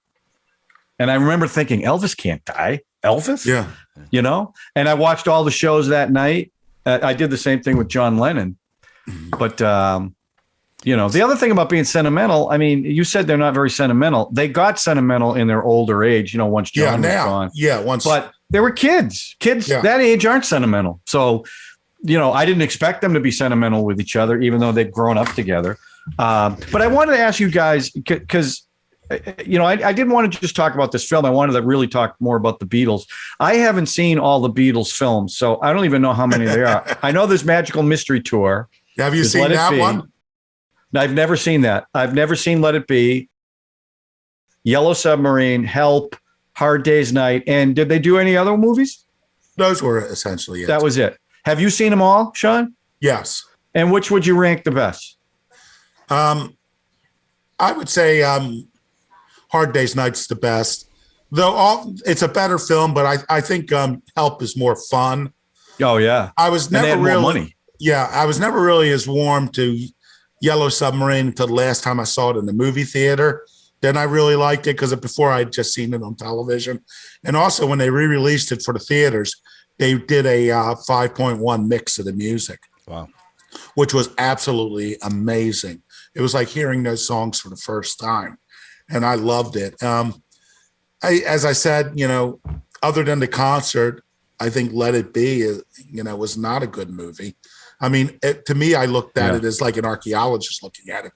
And I remember thinking, Elvis can't die. Elvis? Yeah. And I watched all the shows that night. I did the same thing with John Lennon. But, the other thing about being sentimental, I mean, you said they're not very sentimental. They got sentimental in their older age, once John was gone. Yeah, once. But they were kids. Kids that age aren't sentimental. So, I didn't expect them to be sentimental with each other, even though they'd grown up together. But I wanted to ask you guys, because I didn't want to just talk about this film. I wanted to really talk more about the Beatles. I haven't seen all the Beatles films, so I don't even know how many there are. I know there's Magical Mystery Tour. Have you seen that one? I've never seen that. I've never seen Let It Be, Yellow Submarine, Help, Hard Day's Night. And did they do any other movies? Those were essentially it. That was it. Have you seen them all, Sean? Yes. And which would you rank the best? I would say Hard Day's Night's the best, though. It's a better film, but I think Help is more fun. Oh yeah, I was never more really money. Yeah, I was never really as warm to Yellow Submarine until the last time I saw it in the movie theater. Then I really liked it because before I'd just seen it on television, and also when they re-released it for the theaters, they did a 5.1 mix of the music. Wow, which was absolutely amazing. It was like hearing those songs for the first time. And I loved it. As I said, other than the concert, I think Let It Be, was not a good movie. I mean, to me, I looked at it as like an archaeologist looking at it.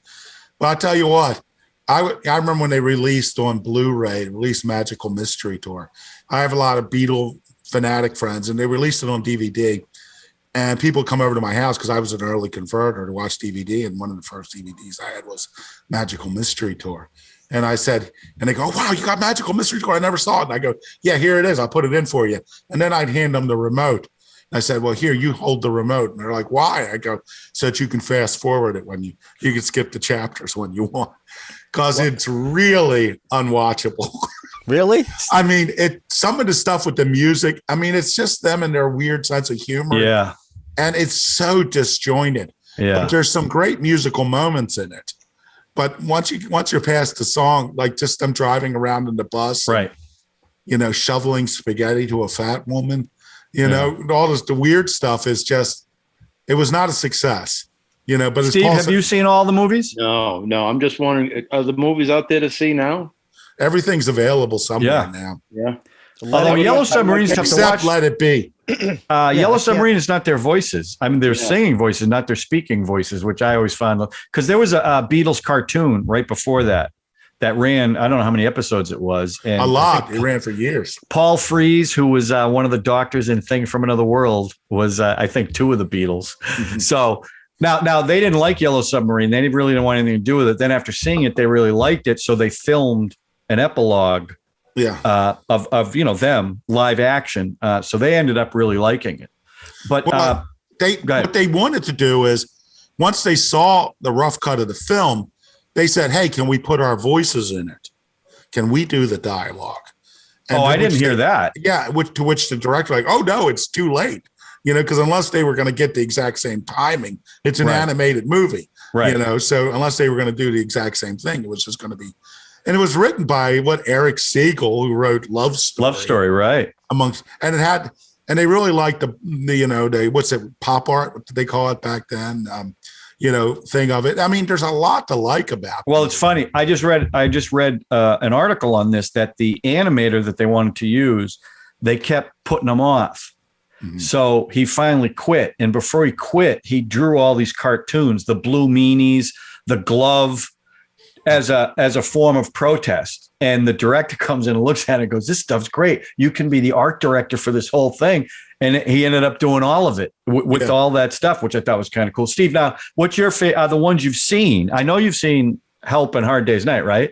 But I'll tell you what, I remember when they released on Blu-ray, released Magical Mystery Tour. I have a lot of Beatle fanatic friends, and they released it on DVD. And people come over to my house because I was an early converter to watch DVD. And one of the first DVDs I had was Magical Mystery Tour. And I said, and they go, wow, you got Magical Mystery Tour. I never saw it. And I go, yeah, here it is. I'll put it in for you. And then I'd hand them the remote. And I said, well, here, you hold the remote. And they're like, why? I go, so that you can fast forward it when you can skip the chapters when you want. Because it's really unwatchable. Really? I mean, some of the stuff with the music, I mean, it's just them and their weird sense of humor. Yeah. And it's so disjointed. Yeah. But there's some great musical moments in it. But once you're past the song, like just them driving around in the bus, right? Shoveling spaghetti to a fat woman, all this, the weird stuff is just, it was not a success, But Steve, have you seen all the movies? No. I'm just wondering, are the movies out there to see now? Everything's available somewhere now. Yeah. Although Yellow Submarine's tough to watch. Let It Be. Yellow Submarine is not their voices. I mean, they're singing voices, not their speaking voices, which I always found. Because there was a Beatles cartoon right before that ran, I don't know how many episodes it was. And a lot. It ran for years. Paul Frees, who was one of the doctors in Thing from Another World, was, I think, two of the Beatles. So Now they didn't like Yellow Submarine. They really didn't want anything to do with it. Then after seeing it, they really liked it. So they filmed an epilogue of them live action. So they ended up really liking it. But what they wanted to do is once they saw the rough cut of the film, they said, "Hey, can we put our voices in it? Can we do the dialogue?" And I didn't hear that. Yeah, to which the director like, "Oh no, it's too late." Because unless they were going to get the exact same timing, it's an animated movie. Right. So unless they were going to do the exact same thing, it was just going to be. And it was written by Eric Siegel, who wrote Love Story. Love Story, right? And they really liked the what's it, pop art? What did they call it back then? Thing of it. I mean, there's a lot to like about it. Well, it's funny. I just read an article on this that the animator that they wanted to use, they kept putting them off. Mm-hmm. So he finally quit. And before he quit, he drew all these cartoons, the blue meanies, the glove, as a form of protest. And the director comes in and looks at it and goes, "This stuff's great. You can be the art director for this whole thing." And he ended up doing all of it with all that stuff, which I thought was kind of cool. Steve, now, what's your the ones you've seen? I know you've seen Help and Hard Day's Night, right?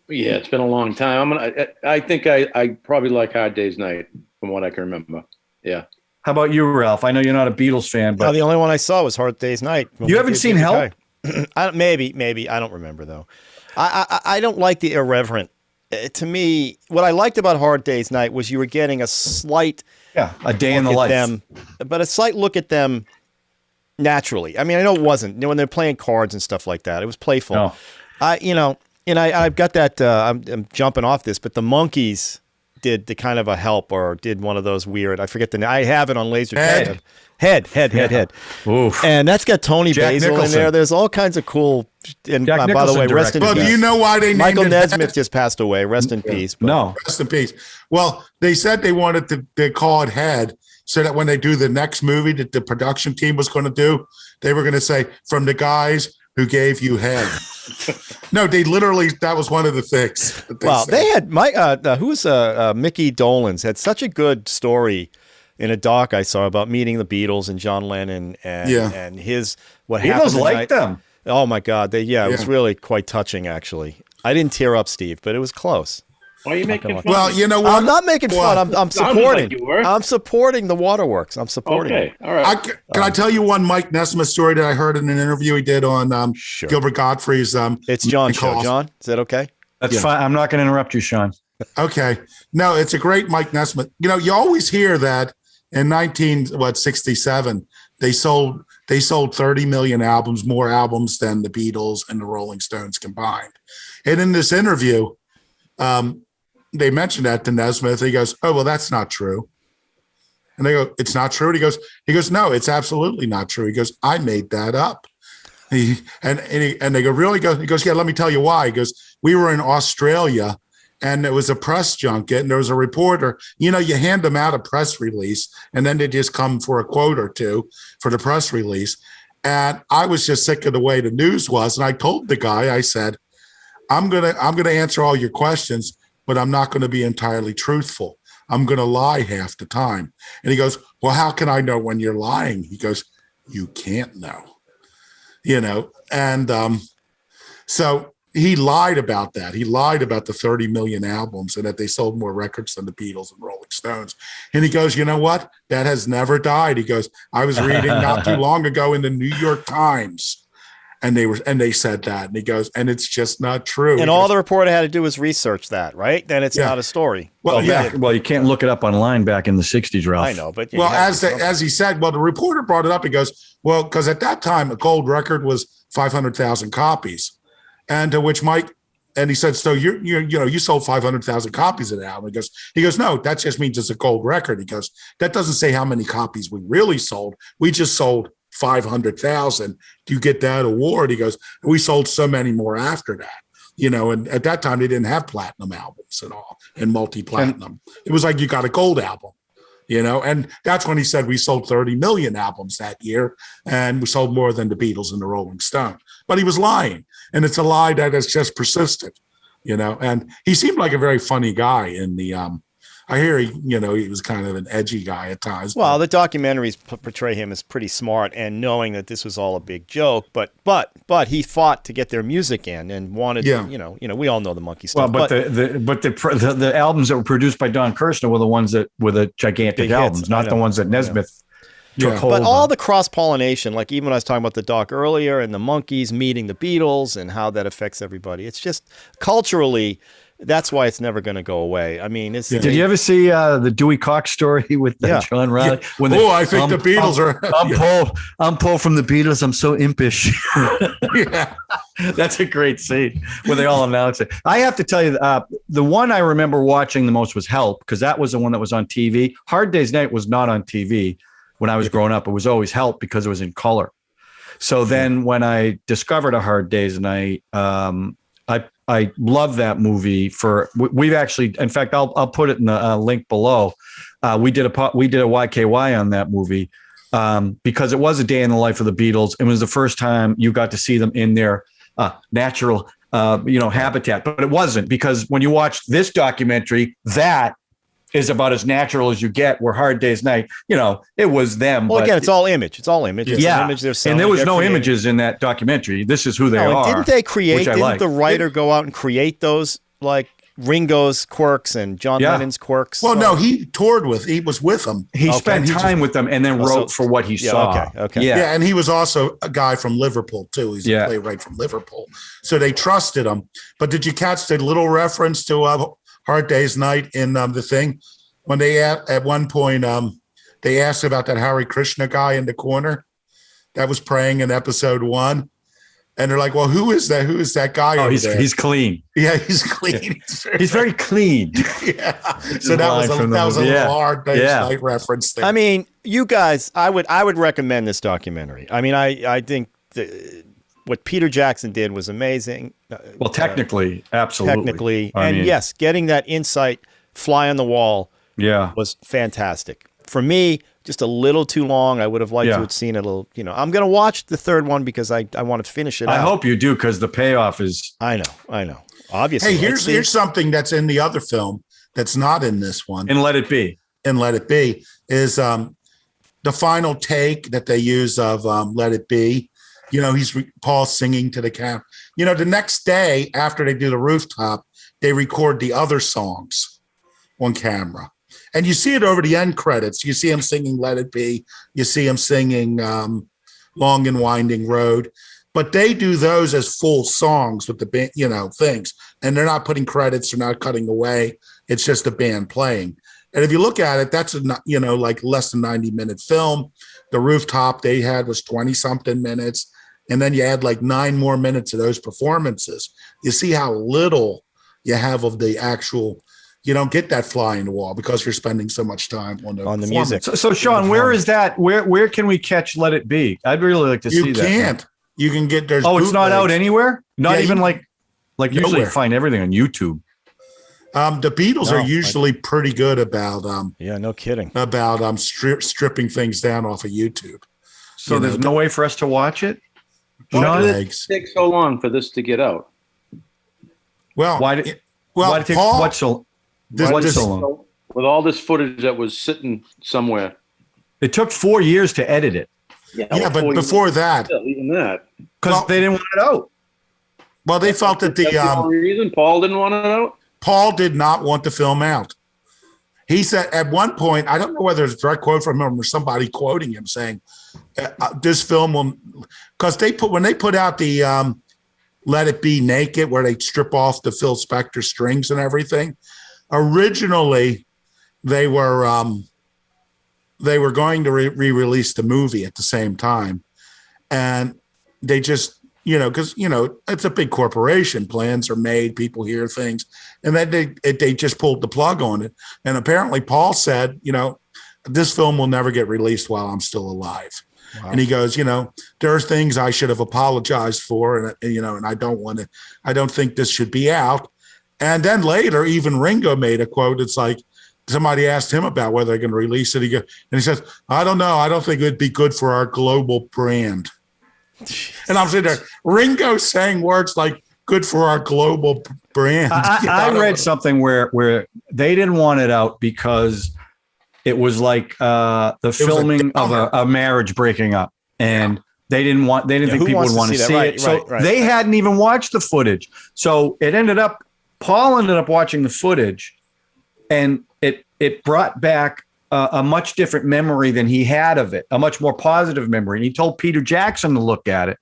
Yeah, it's been a long time. I think I probably like Hard Day's Night from what I can remember. Yeah. How about you, Ralph? I know you're not a Beatles fan, but the only one I saw was Hard Day's Night. You haven't seen Help? Maybe I don't remember though. I don't like the irreverent. To me, what I liked about Hard Day's Night was you were getting a slight a day in the life, but a slight look at them naturally. I mean, I know it wasn't when they're playing cards and stuff like that. It was playful. No. I've got that. I'm jumping off this, but the Monkees did the kind of a Help or did one of those weird. I forget the name. I have it on laser. Head. Oof. And that's got Tony Jack Basil Nicholson. in there. There's all kinds of cool. And Jack by the Nicholson way, rest in directed peace. Do you know why they named Michael it Nesmith Head? just passed away. Rest in peace. But No. Rest in peace. Well, they said they wanted to call it Head so that when they do the next movie that the production team was going to do, they were going to say, "From the guys who gave you head." No, they literally, that was one of the things. They had Mickey Dolenz had such a good story in a doc I saw about meeting the Beatles and John Lennon and his what happened. Beatles liked them. Oh my God, it was really quite touching. Actually, I didn't tear up, Steve, but it was close. Why are you making fun? Well, you know what? I'm not making fun. I'm supporting. Like you were. I'm supporting the waterworks. I'm supporting. Okay, it. all right. Can I tell you one Mike Nesmith story that I heard in an interview he did on Sure. Gilbert Godfrey's? It's John's show. John, is that okay? That's fine. I'm not going to interrupt you, Sean. Okay. No, it's a great Mike Nesmith. You always hear that in 1967 they sold 30 million albums, more albums than the Beatles and the Rolling Stones combined. And in this interview, they mentioned that to Nesmith. He goes, "Oh, well, that's not true." And they go, "It's not true." And he goes, "No, it's absolutely not true." He goes, "I made that up." And they go, "Really?" He goes, "Yeah, let me tell you why." He goes, "We were in Australia and it was a press junket and there was a reporter. You hand them out a press release and then they just come for a quote or two for the press release. And I was just sick of the way the news was. And I told the guy, I said, I'm gonna answer all your questions, but I'm not going to be entirely truthful. I'm going to lie half the time." And he goes, "Well, how can I know when you're lying?" He goes, "You can't know." And so he lied about that. He lied about the 30 million albums and that they sold more records than the Beatles and Rolling Stones. And he goes, "You know what? That has never died." He goes, "I was reading not too long ago in the New York Times. And they said that." And he goes, "And it's just not true." And all the reporter had to do was research that, right? Then it's not a story. Well, you can't look it up online back in the 60s, Ralph. I know, but as he said, the reporter brought it up. He goes, "Well, because at that time a gold record was 500,000 copies," and to which Mike, and he said, "So you sold 500,000 copies of that album?" He goes, "No, that just means it's a gold record." He goes, "That doesn't say how many copies we really sold. We just sold 500,000. Do you get that award?" He goes, "We sold so many more after that." And at that time they didn't have platinum albums at all and multi-platinum. It was like you got a gold album, and that's when he said we sold 30 million albums that year and we sold more than the Beatles and the Rolling Stones. But he was lying, and it's a lie that has just persisted, and he seemed like a very funny guy in the I hear he was kind of an edgy guy at times. Well, the documentaries portray him as pretty smart and knowing that this was all a big joke, but he fought to get their music in and wanted, we all know the monkey stuff. Well, but the albums that were produced by Don Kirshner were the ones that were the gigantic albums, not the ones that Nesmith took hold But of. all the cross-pollination, like even when I was talking about the doc earlier and the monkeys meeting the Beatles and how that affects everybody, it's just culturally, that's why it's never going to go away. I mean, Did you ever see the Dewey Cox story with John Riley? Yeah. I think the Beatles are. I'm Paul from the Beatles. I'm so impish. Yeah, that's a great scene where they all announce it. I have to tell you, the one I remember watching the most was Help, because that was the one that was on TV. Hard Day's Night was not on TV when I was growing up. It was always Help because it was in color. So then when I discovered A Hard Day's Night, I love that movie. We've actually, in fact, I'll put it in the link below. We did a YKY on that movie because it was a day in the life of the Beatles. It was the first time you got to see them in their natural, habitat. But it wasn't, because when you watch this documentary, that is about as natural as you get. Where Hard Day's Night, it was them. Well, again, it's all image. It's all image. It's yeah, an image they're selling, and there was no creating. Images in that documentary. This is who they are. Didn't they create? Didn't the writer go out and create those, like Ringo's quirks and John Lennon's quirks? Well, no, he was with them. He spent time with them and then wrote for what he saw. Okay. Yeah, and he was also a guy from Liverpool too. He's a playwright from Liverpool, so they trusted him. But did you catch the little reference to Hard Day's Night in the thing? When they at one point they asked about that Hare Krishna guy in the corner that was praying in episode 1, and they're like, "Well, who is that? Who is that guy?" Oh, he's clean. Yeah, he's clean. Yeah. He's very clean. Yeah. So that was a little Hard Day's Night reference there. I mean, you guys, I would recommend this documentary. I mean, I think what Peter Jackson did was amazing. Well, technically, absolutely. Technically, yes, getting that insight, fly on the wall. Was fantastic. For me, just a little too long. I would have liked to have seen it a little, I'm going to watch the third one because I want to finish it. I hope you do, because the payoff is. I know. Obviously. Hey, here's something that's in the other film that's not in this one. And Let It Be. And Let It Be is the final take that they use of Let It Be. Paul singing to the camera. The next day after they do the rooftop, they record the other songs on camera. And you see it over the end credits. You see him singing Let It Be. You see him singing Long and Winding Road. But they do those as full songs with the band, things. And they're not putting credits. They're not cutting away. It's just the band playing. And if you look at it, that's like less than 90-minute film. The rooftop they had was 20-something minutes. And then you add like 9 more minutes of those performances. You see how little you have of the actual. You don't get that fly in the wall because you're spending so much time on the music. So Sean, where is that? Where can we catch Let It Be? I'd really like to see that. You can't. You can get there's. Oh, it's not out anywhere. Not even like usually nowhere. you find everything on YouTube. The Beatles are usually pretty good about. No kidding. About stripping things down off of YouTube. So there's no way for us to watch it. Why did it take so long for this to get out? Well, why did it take what so? With all this footage that was sitting somewhere. It took 4 years to edit it. Yeah, but before that. Yeah, even that. Because they didn't want it out. Well, they felt that the reason Paul didn't want it out? Paul did not want the film out. He said at one point, I don't know whether it's a direct quote from him or somebody quoting him saying, this film will, because when they put out the Let It Be Naked, where they strip off the Phil Spector strings and everything. Originally, they were going to re-release the movie at the same time, and they just because it's a big corporation. Plans are made, people hear things, and then they just pulled the plug on it. And apparently, Paul said, this film will never get released while I'm still alive. Wow. And he goes, there are things I should have apologized for, and I don't think this should be out. And then later, even Ringo made a quote. It's like somebody asked him about whether they're going to release it. And he says, I don't know. I don't think it would be good for our global brand. And I'm sitting there, Ringo saying words like good for our global brand. I read something where they didn't want it out because it was like the filming of a marriage breaking up, and they didn't think people would want to see it. So they hadn't even watched the footage. So Paul ended up watching the footage, and it brought back a much different memory than he had of it, a much more positive memory. And he told Peter Jackson to look at it.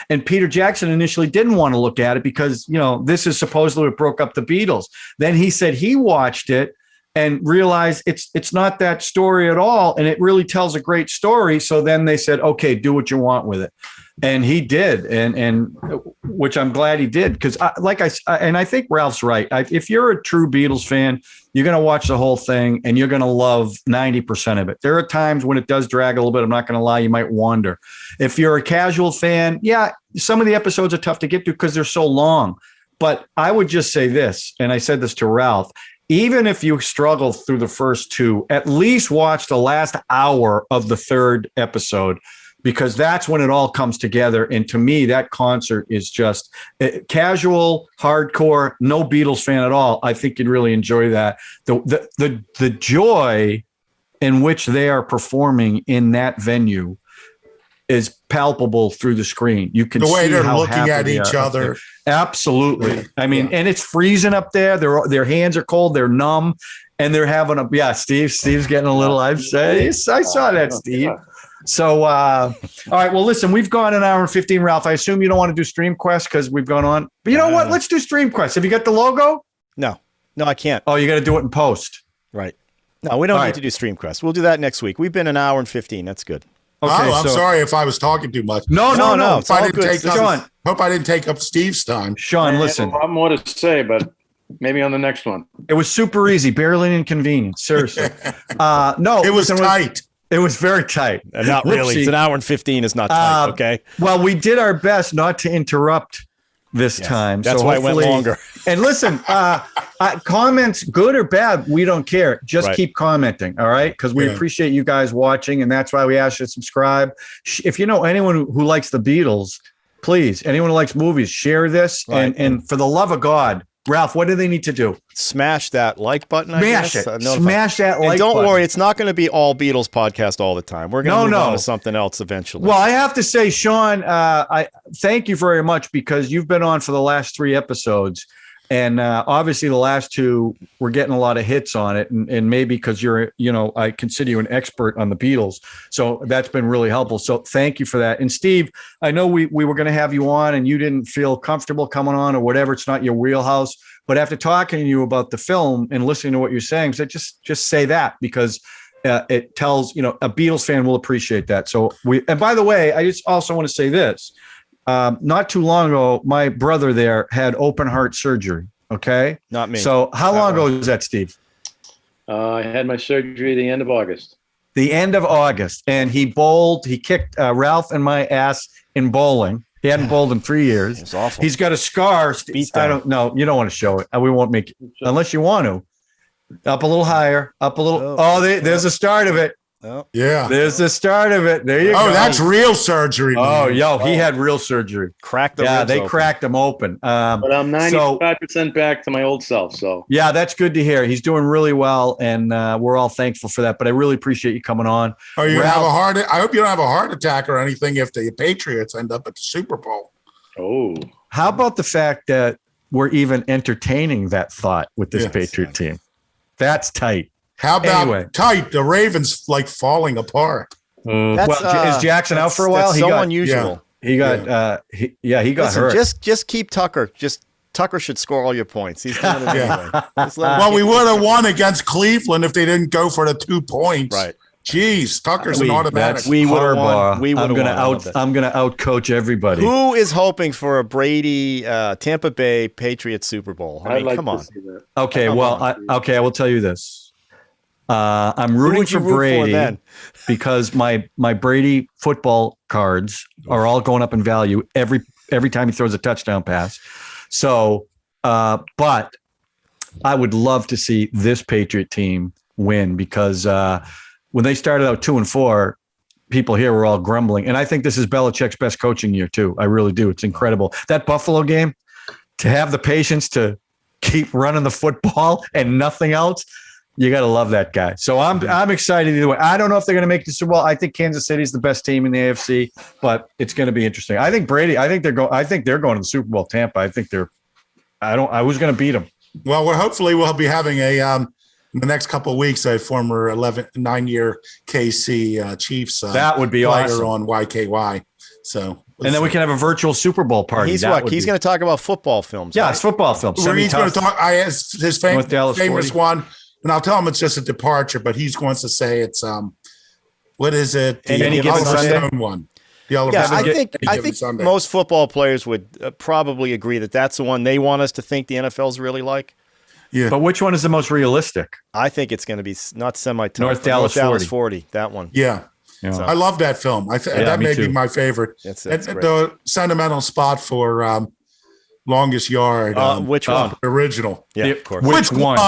And Peter Jackson initially didn't want to look at it because, this is supposedly what broke up the Beatles. Then he said he watched it and realized it's not that story at all. And it really tells a great story. So then they said, okay, do what you want with it. And he did. And which I'm glad he did. Because I think Ralph's right. If you're a true Beatles fan, you're going to watch the whole thing and you're going to love 90% of it. There are times when it does drag a little bit. I'm not going to lie. You might wander. If you're a casual fan, some of the episodes are tough to get to because they're so long. But I would just say this, and I said this to Ralph, even if you struggle through the first two, at least watch the last hour of the third episode, because that's when it all comes together. And to me, that concert is just casual, hardcore, no Beatles fan at all. I think you'd really enjoy that. The joy in which they are performing in that venue is palpable through the screen. You can see the way they're looking at each other. Absolutely. I mean, and it's freezing up there. Their hands are cold. They're numb, and they're having Steve's getting a little. I saw that, Steve. So, all right. Well, listen, we've gone an hour and 15, Ralph. I assume you don't want to do Stream Quest because we've gone on. But you know what? Let's do Stream Quest. Have you got the logo? No, I can't. Oh, you got to do it in post. Right. No, we don't need to do Stream Quest. We'll do that next week. We've been an hour and 15. That's good. Okay, I'm sorry if I was talking too much. No. Hope I didn't take up Steve's time. Sean, listen. I have a lot more to say, but maybe on the next one. It was super easy, barely inconvenient. Seriously. No, it was tight. It was very tight. Not really. It's an hour and 15 is not tight. Okay. Well, we did our best not to interrupt this time. That's why it went longer. And listen, comments, good or bad, we don't care. Just keep commenting, all right? Because we appreciate you guys watching, and that's why we ask you to subscribe. If you know anyone who likes the Beatles, please, anyone who likes movies, share this. Right. And for the love of God, Ralph, what do they need to do? Smash that like button. Smash it. Smash that like button. Don't worry, it's not going to be all Beatles podcast all the time. We're going to move on to something else eventually. Well, I have to say, Sean, I thank you very much because you've been on for the last 3 episodes. And obviously the last 2, we're getting a lot of hits on it. And maybe because I consider you an expert on the Beatles. So that's been really helpful. So thank you for that. And Steve, I know we were going to have you on and you didn't feel comfortable coming on or whatever. It's not your wheelhouse. But after talking to you about the film and listening to what you're saying, so just say that because it tells, a Beatles fan will appreciate that. So and by the way, I just also want to say this. Not too long ago, my brother there had open heart surgery. Okay. Not me. So how long ago was that, Steve? I had my surgery the end of August. The end of August. And he kicked Ralph and my ass in bowling. He hadn't bowled in 3 years. It's awful. He's got a scar. I don't know. You don't want to show it. We won't make it unless you want to. Up a little higher, up a little. There's the start of it. Oh. Yeah. There's the start of it. There you go. Oh, that's real surgery. He had real surgery. Cracked the ribs open. Cracked him open. But I'm 95% back to my old self. So yeah, that's good to hear. He's doing really well, and we're all thankful for that. But I really appreciate you coming on. I hope you don't have a heart attack or anything if the Patriots end up at the Super Bowl. Oh, how about the fact that we're even entertaining that thought with this Patriot team? That's tight. How about tight? The Ravens like falling apart. Is Jackson out for a while? That's unusual. He got hurt. Just keep Tucker. Tucker should score all your points. He's doing it anyway. We would have won against Cleveland if they didn't go for the 2 points. Right. Jeez, Tucker's an automatic. We would have won. I'm gonna out coach everybody. Who is hoping for a Brady Tampa Bay Patriots Super Bowl? I mean, come on. Okay, I will tell you this. I'm rooting for Brady because my Brady football cards are all going up in value every time he throws a touchdown pass. So, but I would love to see this Patriot team win because when they started out 2-4, people here were all grumbling. And I think this is Belichick's best coaching year too. I really do. It's incredible. That Buffalo game, to have the patience to keep running the football and nothing else. You got to love that guy. So I'm excited either way. I don't know if they're going to make the Super Bowl. I think Kansas City's the best team in the AFC, but it's going to be interesting. I think Brady. I think they're going to the Super Bowl. Tampa. I think they're. I was going to beat them. Well, hopefully we'll be having in the next couple of weeks a former 9-year KC Chiefs. That would be player awesome on YKY. So. And then we can have a virtual Super Bowl party. He's going to talk about football films. Yeah, right? It's football films. He's going to talk. I asked his famous 40. one. And I'll tell him it's just a departure, but he wants to say it's what is it? Any Given Oliver Sunday? Stone one. I think most football players would probably agree that that's the one they want us to think the NFL's really like. Yeah. But which one is the most realistic? I think it's going to be not semi-tough. North Dallas 40. That one. Yeah. So, I love that film. That may be my favorite. That's the sentimental spot for Longest Yard. Which one? Original. Yeah, of course. Which one?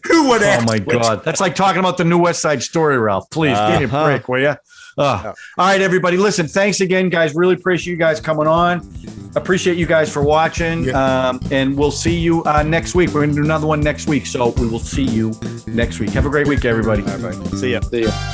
Who would ask? Oh my God. That's like talking about the new West Side Story, Ralph. Please give me a break, will you? All right, everybody. Listen, thanks again, guys. Really appreciate you guys coming on. Appreciate you guys for watching. Yeah. And we'll see you next week. We're going to do another one next week. So we will see you next week. Have a great week, everybody. All right. See ya. See ya.